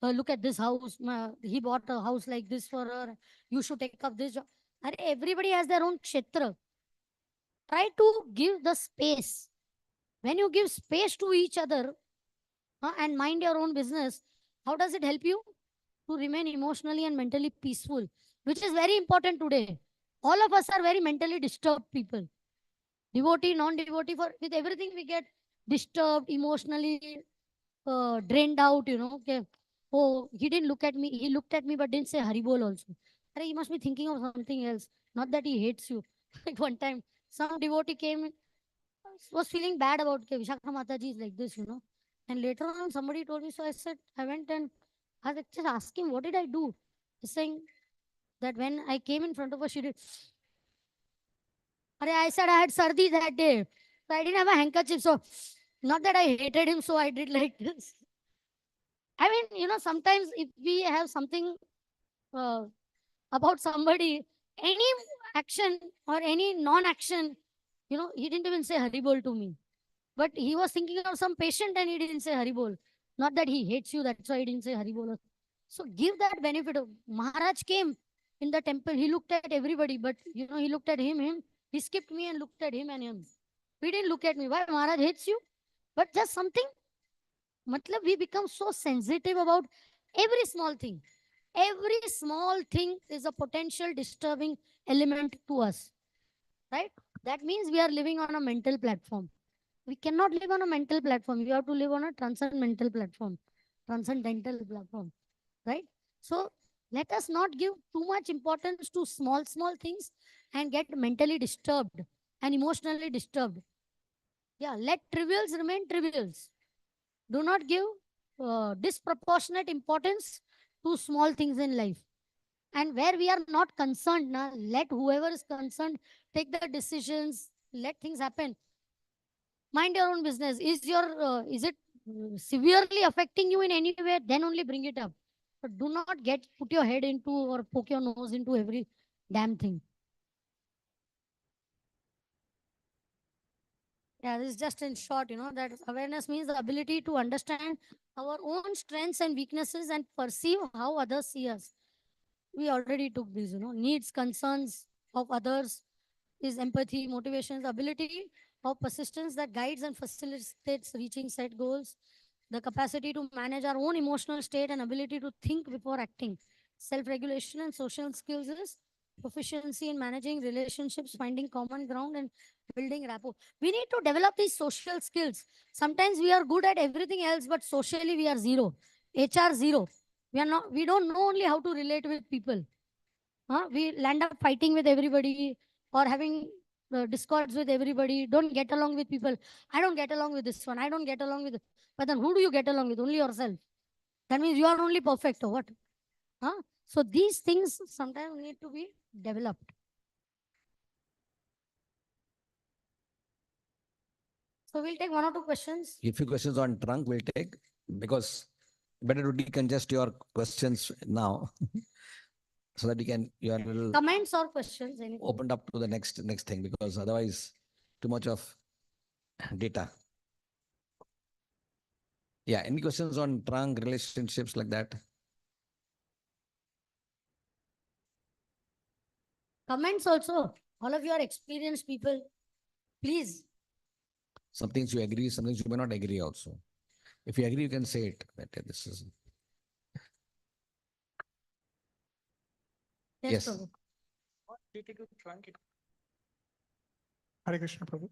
[SPEAKER 2] look at this house. He bought a house like this for her. You should take up this job. And everybody has their own kshetra. Try to give the space. When you give space to each other and mind your own business, how does it help you to remain emotionally and mentally peaceful, which is very important today. All of us are very mentally disturbed people. Devotee, non-devotee, for with everything we get disturbed, emotionally drained out. Okay. Oh, he didn't look at me. He looked at me but didn't say Haribol also. He must be thinking of something else. Not that he hates you. Like one time, some devotee came, was feeling bad about okay, Visakha Mataji is like this. And later on, somebody told me. So I said, I went and I was just asking, what did I do? He's saying that when I came in front of her, she did. I said I had sardi that day. So I didn't have a handkerchief. So not that I hated him, so I did like this. I mean, sometimes if we have something uh, about somebody, any action or any non-action, he didn't even say Haribol to me. But he was thinking of some patient and he didn't say Haribol. Not that he hates you, that's why he didn't say Haribol. So give that benefit of Maharaj came in the temple, he looked at everybody, but he looked at him, he skipped me and looked at him and him. He didn't look at me. Why Maharaj hates you? But just something, matlab we become so sensitive about every small thing. Every small thing is a potential disturbing element to us, right? That means we are living on a mental platform. We cannot live on a mental platform. We have to live on a transcendental platform, transcendental platform, right? So let us not give too much importance to small things and get mentally disturbed and emotionally disturbed. Yeah, let trivials remain trivials. Do not give disproportionate importance to small things in life. And where we are not concerned, let whoever is concerned take the decisions, let things happen. Mind your own business. Is it severely affecting you in any way? Then only bring it up. But do not put your head into or poke your nose into every damn thing. Yeah, this is just in short, that awareness means the ability to understand our own strengths and weaknesses and perceive how others see us. We already took these, needs, concerns of others, is empathy, motivations, ability of persistence that guides and facilitates reaching set goals, the capacity to manage our own emotional state and ability to think before acting, self-regulation and social skills is proficiency in managing relationships, finding common ground and building rapport. We need to develop these social skills. Sometimes we are good at everything else, but socially we are zero. HR zero. We don't know only how to relate with people. We land up fighting with everybody or having discords with everybody. Don't get along with people. I don't get along with this one. I don't get along with. But then who do you get along with? Only yourself. That means you are only perfect or what? So these things sometimes need to be developed. So we'll take one or two questions.
[SPEAKER 1] A few questions on trunk we'll take, because better to decongest your questions now so that you are a little
[SPEAKER 2] Comments or questions? Anything?
[SPEAKER 1] opened up to the next thing, because otherwise too much of data. Yeah, any questions on trunk, relationships like that?
[SPEAKER 2] Comments also. All of you are experienced people. Please.
[SPEAKER 1] Some things you agree, some things you may not agree also. If you agree, you can say it. That this is. Yes.
[SPEAKER 2] Prabhu.
[SPEAKER 5] Hare Krishna Prabhu.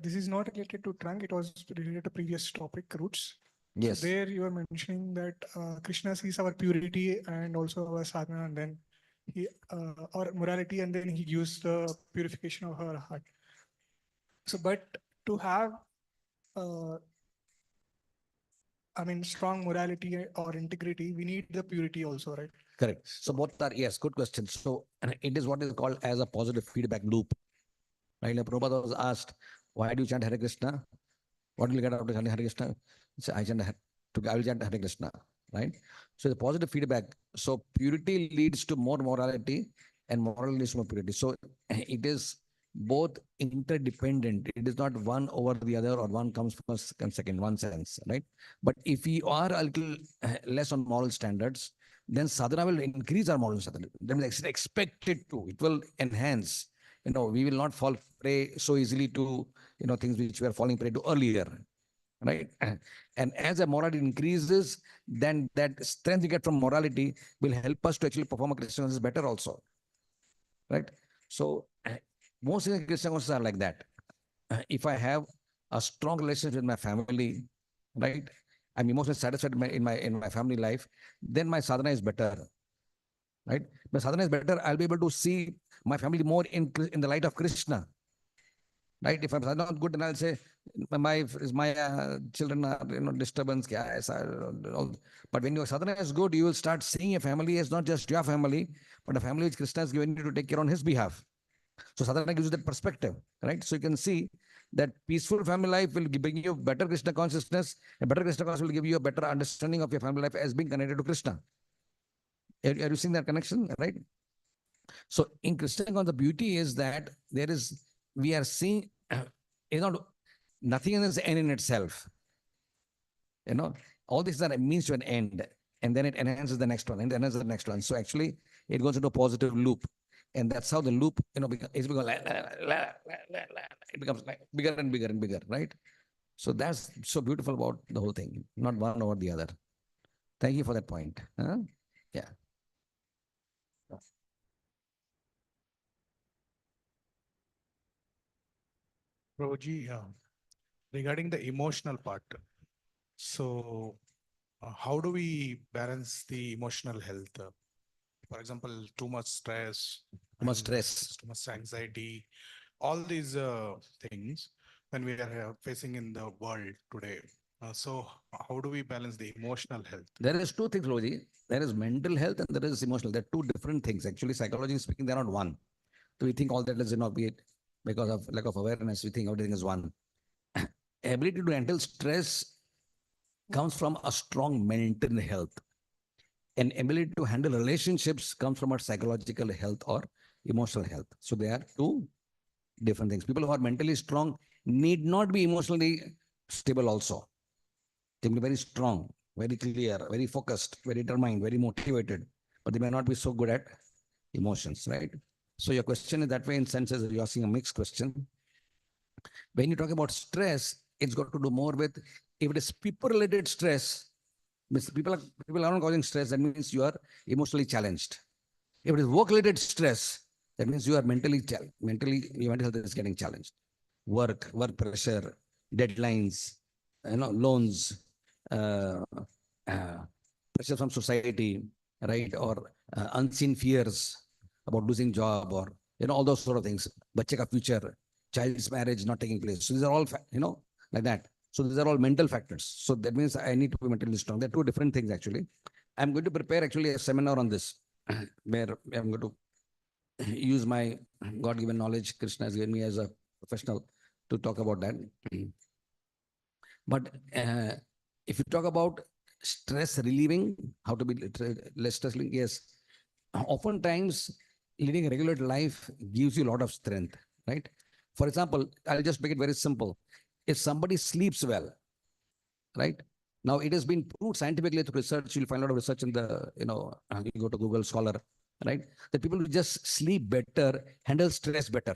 [SPEAKER 5] This is not related to trunk, it was related to previous topic, roots.
[SPEAKER 1] Yes.
[SPEAKER 5] So there you are mentioning that Krishna sees our purity and also our sadhana, and then he our morality, and then he gives the purification of our heart. So, but to have strong morality or integrity, we need the purity also, right?
[SPEAKER 1] Correct. So both are, yes, good question. So it is what is called as a positive feedback loop. Right? Like Prabhupada was asked, why do you chant Hare Krishna? What will you get out of chanting Hare Krishna? So I will chant Hare Krishna. Right? So the positive feedback. So purity leads to more morality and morality leads to more purity. So it is both interdependent. It is not one over the other or one comes first and second, one sense, right? But if we are a little less on moral standards, then sadhana will increase our moral standards. Then it's expected to. It will enhance. We will not fall prey so easily to, things which we were falling prey to earlier, right? And as a morality increases, then that strength we get from morality will help us to actually perform a Christian conscience better also, right? So most Christian consciences are like that. If I have a strong relationship with my family, right? I'm emotionally satisfied in my family life, then my sadhana is better, right? My sadhana is better. I'll be able to see my family more in the light of Krishna, right? If I'm not good, then I'll say, my children are disturbance kya hai, all. But when your sadhana is good, you will start seeing a family as not just your family, but a family which Krishna has given you to take care on his behalf. So sadhana gives you that perspective, right? So you can see that peaceful family life will bring you better Krishna consciousness. A better Krishna consciousness will give you a better understanding of your family life as being connected to Krishna. Are you seeing that connection, right? So in Krishna consciousness, the beauty is that we are seeing, not nothing is an end in itself. All these are a means to an end, and then it enhances the next one, and enhances the next one. So actually, it goes into a positive loop, and that's how the loop, is become it becomes like bigger and bigger and bigger, right? So that's so beautiful about the whole thing, not one over the other. Thank you for that point. Yeah.
[SPEAKER 4] Prabhuji, regarding the emotional part, so how do we balance the emotional health? For example, too much stress,
[SPEAKER 1] Too much
[SPEAKER 4] and
[SPEAKER 1] stress.
[SPEAKER 4] too much anxiety, all these things when we are facing in the world today. So how do we balance the emotional health?
[SPEAKER 1] There is two things, Roji. There is mental health and there is emotional. They're two different things. Actually, psychologically speaking, they're not one. So we think all that is be it because of lack of awareness. We think everything is one. Ability to handle stress comes from a strong mental health. And ability to handle relationships comes from a psychological health or emotional health. So they are two different things. People who are mentally strong need not be emotionally stable also. They may be very strong, very clear, very focused, very determined, very motivated, but they may not be so good at emotions, right? So your question is that way in sense as you're asking a mixed question. When you talk about stress, it's got to do more with if it is people-related stress, means people are not causing stress, that means you are emotionally challenged. If it is work-related stress, that means you are mentally your mental health is getting challenged. Work pressure, deadlines, loans, uh, uh, pressure from society, right? Or unseen fears about losing job or, all those sort of things. Bache ka future, child's marriage not taking place. So these are all, like that. So these are all mental factors. So that means I need to be mentally strong. They're two different things actually. I'm going to prepare actually a seminar on this where I'm going to use my God-given knowledge Krishna has given me as a professional to talk about that. But if you talk about stress relieving, how to be less stress relieving, yes. Oftentimes, leading a regular life gives you a lot of strength, right? For example, I'll just make it very simple. If somebody sleeps well, right? Now it has been proved scientifically through research. You'll find a lot of research in the, you go to Google Scholar, right? That people who just sleep better handle stress better.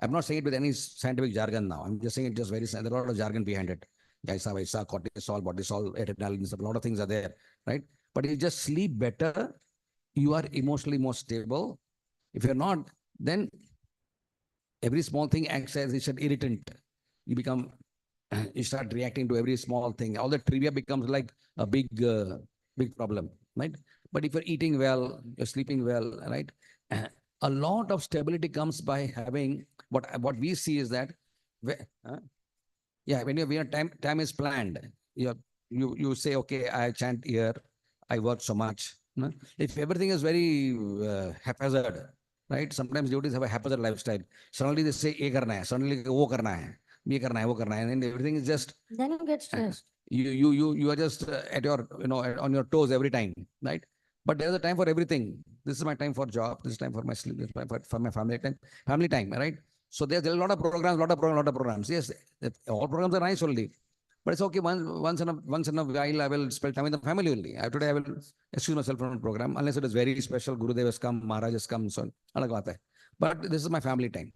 [SPEAKER 1] I'm not saying it with any scientific jargon now. I'm just saying it just very, there are a lot of jargon behind it. Jaisa, Vaisa, cortisol, cortisol, adrenaline, a lot of things are there, right? But if you just sleep better, you are emotionally more stable. If you're not, then every small thing acts as an irritant. You become, you start reacting to every small thing. All the trivia becomes like a big problem, right? But if you're eating well, you're sleeping well, right? A lot of stability comes by having what we see is that, yeah, when your time is planned, you say, okay, I chant here, I work so much. If everything is very haphazard, right? Sometimes devotees have a haphazard lifestyle. Suddenly they say, "Ye karna hai," suddenly wo karna hai, ye karna hai, wo karna hai, and everything is just
[SPEAKER 2] Then you get stressed.
[SPEAKER 1] you are just at your on your toes every time, right? But there's a time for everything. This is my time for job. This is time for my sleep. This is time for my family time, right? So there's a lot of programs, lot of programs. Yes, all programs are nice only, but it's okay. Once in a while, I will spend time with the family only. Today I will excuse myself from the program unless it is very special. Gurudev has come, Maharaj has come, so alag baat hai. But this is my family time.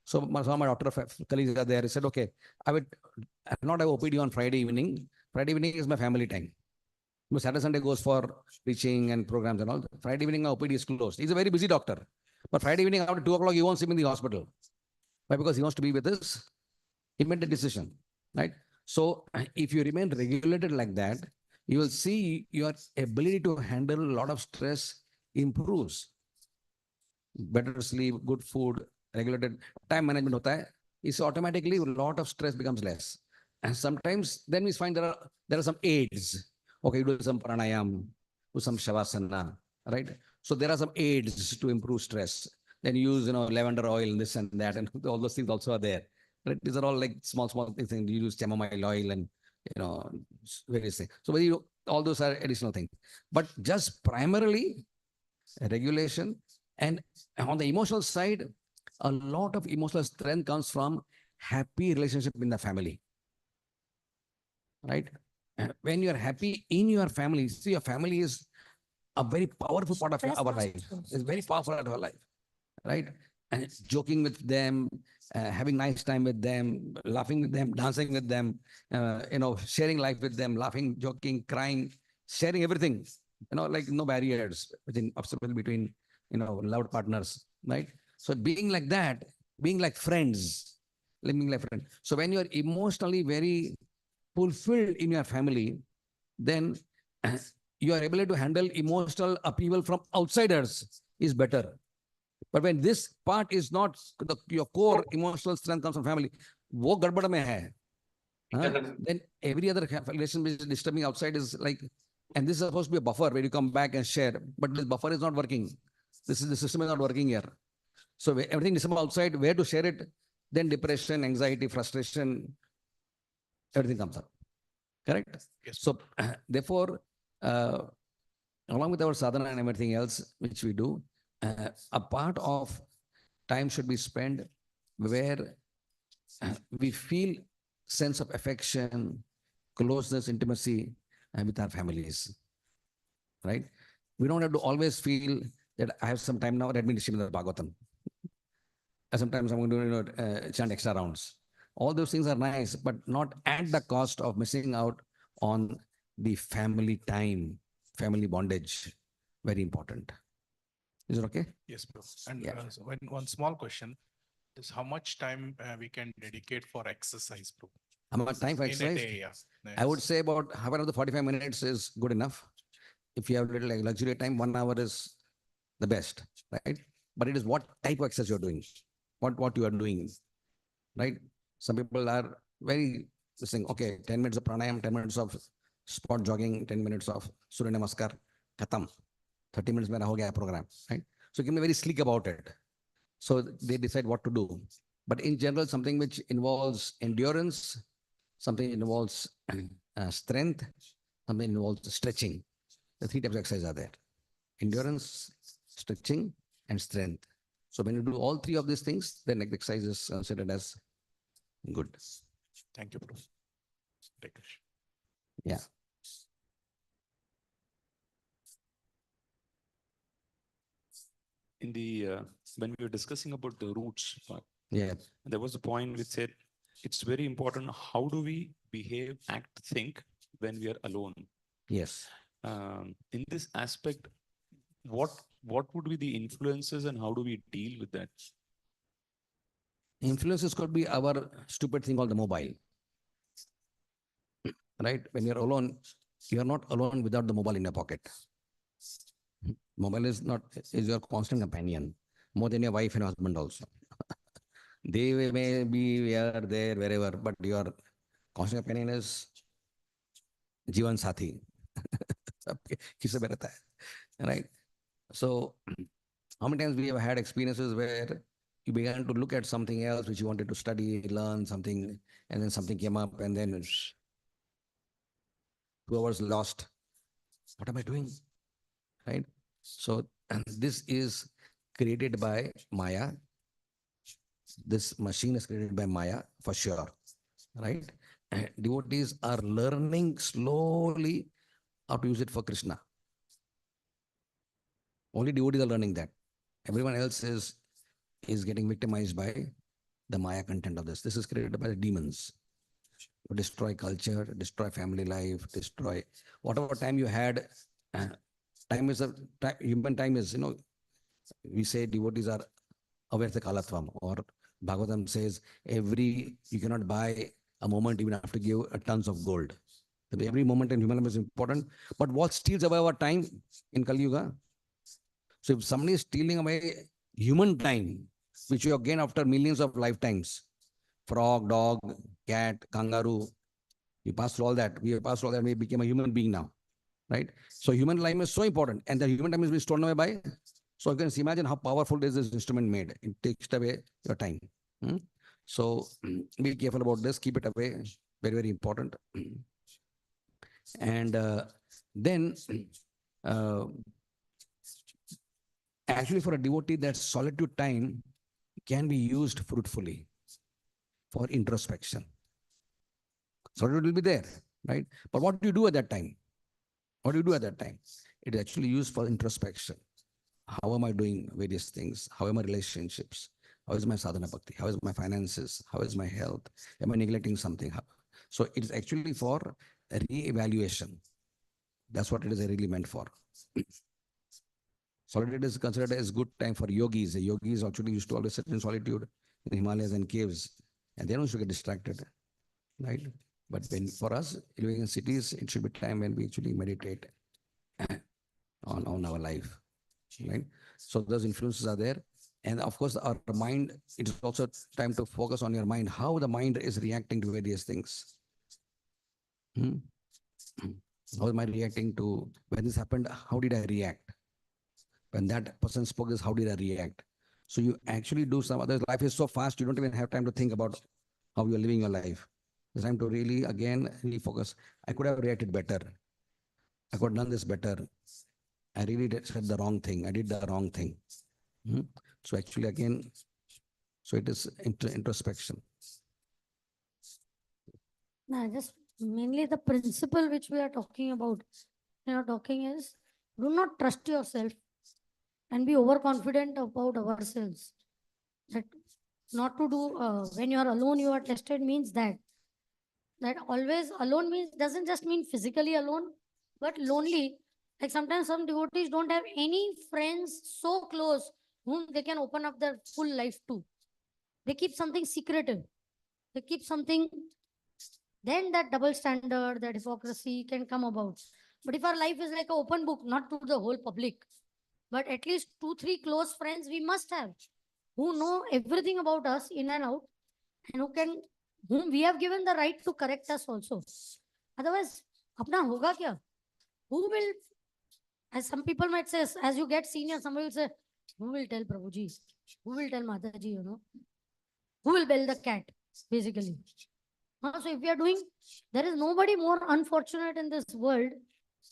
[SPEAKER 1] So some of my doctor colleagues are there. He said, okay, I would not have OPD on Friday evening. Friday evening is my family time. Saturday, Sunday goes for preaching and programs and all. Friday evening, my OPD is closed. He's a very busy doctor. But Friday evening after 2 o'clock, he won't see me in the hospital. Why? Because he wants to be with his immediate decision, right? So if you remain regulated like that, you will see your ability to handle a lot of stress improves. Better sleep, good food, regulated time management hota hai. is automatically a lot of stress becomes less. And sometimes then we find there are some aids. Okay, do some pranayam, do some shavasana, right? So there are some aids to improve stress. Then you use, lavender oil and this and that, and all those things also are there. Right? These are all like small things. You use chamomile oil and various things. So all those are additional things. But just primarily regulation, and on the emotional side, a lot of emotional strength comes from happy relationship in the family, right? When you are happy in your family, see, your family is a very powerful part of
[SPEAKER 2] Stress
[SPEAKER 1] our
[SPEAKER 2] must
[SPEAKER 1] life.
[SPEAKER 2] go.
[SPEAKER 1] It's very powerful part of our life, right? And joking with them, having nice time with them, laughing with them, dancing with them, sharing life with them, laughing, joking, crying, sharing everything. Like no barriers within obstacle between loved partners, right? So being like that, being like friends, living like friends. So when you are emotionally very fulfilled in your family, then you are able to handle emotional upheaval from outsiders is better. But when this part is not, your core emotional strength comes from family, wo gadbad mein hai, then every other relation which is disturbing outside is like, and this is supposed to be a buffer where you come back and share, but this buffer is not working. The system is not working here. So everything is outside, where to share it, then depression, anxiety, frustration, everything comes up. Correct?
[SPEAKER 4] Yes.
[SPEAKER 1] So therefore, along with our sadhana and everything else which we do, a part of time should be spent where we feel sense of affection, closeness, intimacy with our families, right? We don't have to always feel that I have some time now, let me listen to the Bhagavatam. Sometimes I'm going to chant extra rounds. All those things are nice, but not at the cost of missing out on the family time, family bondage. Very important. Is it okay?
[SPEAKER 4] Yes, bro. And
[SPEAKER 1] Yeah.
[SPEAKER 4] so one small question is how much time we can dedicate for exercise, bro?
[SPEAKER 1] How much time for
[SPEAKER 4] In a
[SPEAKER 1] exercise?
[SPEAKER 4] day, yeah.
[SPEAKER 1] I would say about half an hour to 45 minutes is good enough. If you have little like luxury time, 1 hour is the best, right? But it is what type of exercise you're doing, what you are doing, right? Some people are very saying, okay, 10 minutes of pranayam, 10 minutes of spot jogging, 10 minutes of Surya Namaskar, khatam. 30 minutes mein ho gaya program, right? So give me very sleek about it. So they decide what to do. But in general, something which involves endurance, something involves strength, something involves stretching. The three types of exercise are there: endurance, stretching, and strength. So when you do all three of these things, then exercise is considered as good.
[SPEAKER 4] Thank you, bro. Take care.
[SPEAKER 1] Yeah.
[SPEAKER 6] In the when we were discussing about the roots part,
[SPEAKER 1] Yeah.
[SPEAKER 6] there was a point which said it's very important how do we behave, act, think when we are alone.
[SPEAKER 1] Yes.
[SPEAKER 6] In this aspect, what would be the influences and how do we deal with that?
[SPEAKER 1] Influences could be our stupid thing called the mobile. Right? When you're alone, you're not alone without the mobile in your pocket. Mobile is your constant companion, more than your wife and husband also. They may be there, wherever, but your constant companion is Jivan Sathi. किससे में रहता है, right? So how many times we have had experiences where you began to look at something else which you wanted to study, learn something, and then something came up, and then 2 hours lost. What am I doing? Right? So this is created by Maya. This machine is created by Maya for sure. Right? And devotees are learning slowly how to use it for Krishna. Only devotees are learning that. Everyone else is getting victimized by the Maya content of this. This is created by the demons to destroy culture, destroy family life, destroy whatever time you had. Time is human time is, we say devotees are avartha kalatvam, or Bhagavatam says you cannot buy a moment, even have to give tons of gold. Every moment in human life is important. But what steals away our time in Kali Yuga? So if somebody is stealing away human time, which you have gained after millions of lifetimes, frog, dog, cat, kangaroo. We passed through all that. We have passed through all that. We became a human being now, right? So human life is so important, and the human time is being stolen away by. So you can imagine how powerful is this instrument made. It takes away your time. Hmm? So be careful about this. Keep it away. Very, very important. And then, uh, actually, for a devotee, that solitude time can be used fruitfully for introspection. Solitude will be there, right? But what do you do at that time? What do you do at that time? It is actually used for introspection. How am I doing various things? How are my relationships? How is my sadhana bhakti? How is my finances? How is my health? Am I neglecting something? So it is actually for a re-evaluation. That's what it is really meant for. Solitude is considered as good time for yogis. The yogis actually used to always sit in solitude in Himalayas and caves, and they don't used to get distracted, right? But when for us living in cities, it should be time when we actually meditate on our life, right? So those influences are there. And of course, our mind, it is also time to focus on your mind, how the mind is reacting to various things. Hmm? How am I reacting to, when this happened, how did I react? When that person spoke this, how did I react? So you actually do some other, life is so fast, you don't even have time to think about how you're living your life. It's time to really, again, refocus. I could have reacted better. I could have done this better. I really said the wrong thing. I did the wrong thing. So actually, again, so it is introspection.
[SPEAKER 2] Nah, just mainly the principle which we are talking about. Talking is do not trust yourself and be overconfident about ourselves. That not to do when you are alone, you are tested means that always alone means doesn't just mean physically alone, but lonely. Like sometimes some devotees don't have any friends so close whom they can open up their full life to. They keep something secretive. They keep something, then that double standard, that hypocrisy can come about. But if our life is like an open book, not to the whole public, but at least 2, 3 close friends we must have who know everything about us in and out, and whom we have given the right to correct us also. Otherwise, apna hoga kya? Who will, as some people might say, as you get senior, somebody will say, who will tell Prabhuji? Who will tell Mataji, Who will bell the cat, basically? So if we are doing, there is nobody more unfortunate in this world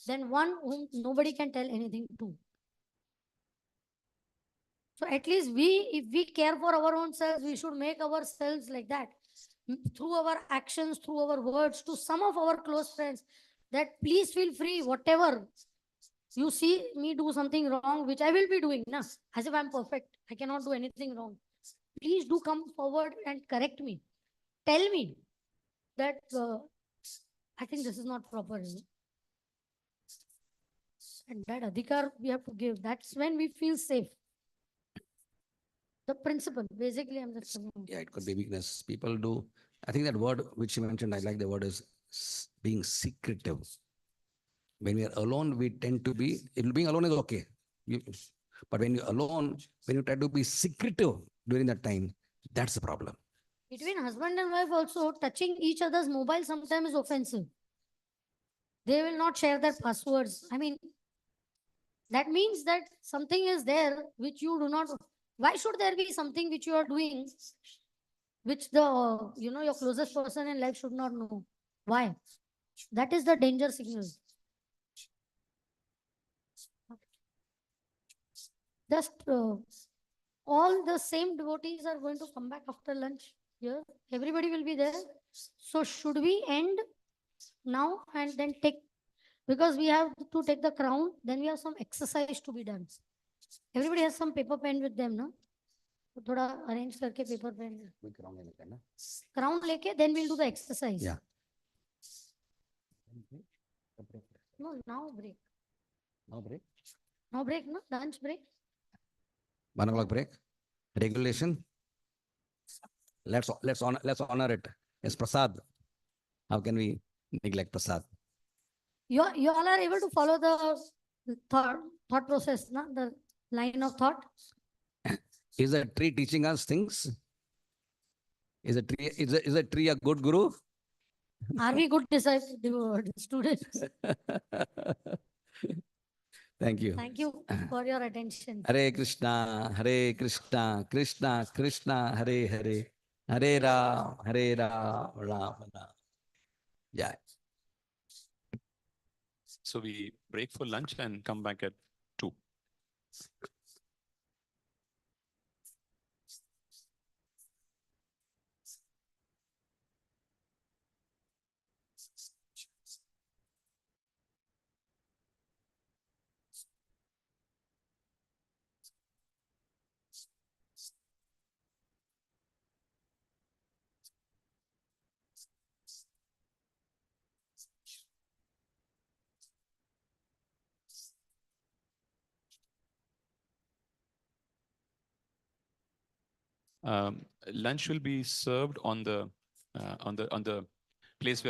[SPEAKER 2] than one whom nobody can tell anything to. So at least if we care for our own selves, we should make ourselves like that. Through our actions, through our words, to some of our close friends, that please feel free, whatever you see me do something wrong, which I will be doing, as if I'm perfect. I cannot do anything wrong. Please do come forward and correct me. Tell me that I think this is not proper. And that adhikar we have to give. That's when we feel safe. The principle, basically, I'm just saying.
[SPEAKER 1] Yeah, it could be weakness. People do. I think that word which you mentioned, I like the word is being secretive. When we are alone, we tend to be, being alone is okay. But when you're alone, when you try to be secretive during that time, that's the problem.
[SPEAKER 2] Between husband and wife also, touching each other's mobile sometimes is offensive. They will not share their passwords. I mean, that means that something is there which you do not. Why should there be something which you are doing which your closest person in life should not know? Why? That is the danger signal. Just all the same devotees are going to come back after lunch here. Everybody will be there. So should we end now and then take, because we have to take the crown, then we have some exercise to be done. Everybody has some paper pen with them, no? तो थोड़ा arrange करके paper pen. Crown लेके then we'll do the exercise.
[SPEAKER 1] Yeah.
[SPEAKER 2] No, now break.
[SPEAKER 1] No break.
[SPEAKER 2] No break, no lunch break.
[SPEAKER 1] 1 o'clock break. Regulation. Let's honor it. It's prasad. How can we neglect prasad?
[SPEAKER 2] You all are able to follow the thought process, na? The line of thought.
[SPEAKER 1] Is the tree teaching us things? Is a tree a good guru?
[SPEAKER 2] Are we good students?
[SPEAKER 1] Thank you.
[SPEAKER 2] Thank you for your attention.
[SPEAKER 1] Hare Krishna, Hare Krishna, Krishna Krishna, Hare Hare, Hare Ram, Hare Ram, Ram Ram. Yeah.
[SPEAKER 6] So we break for lunch and come back at 2. Lunch will be served on the place where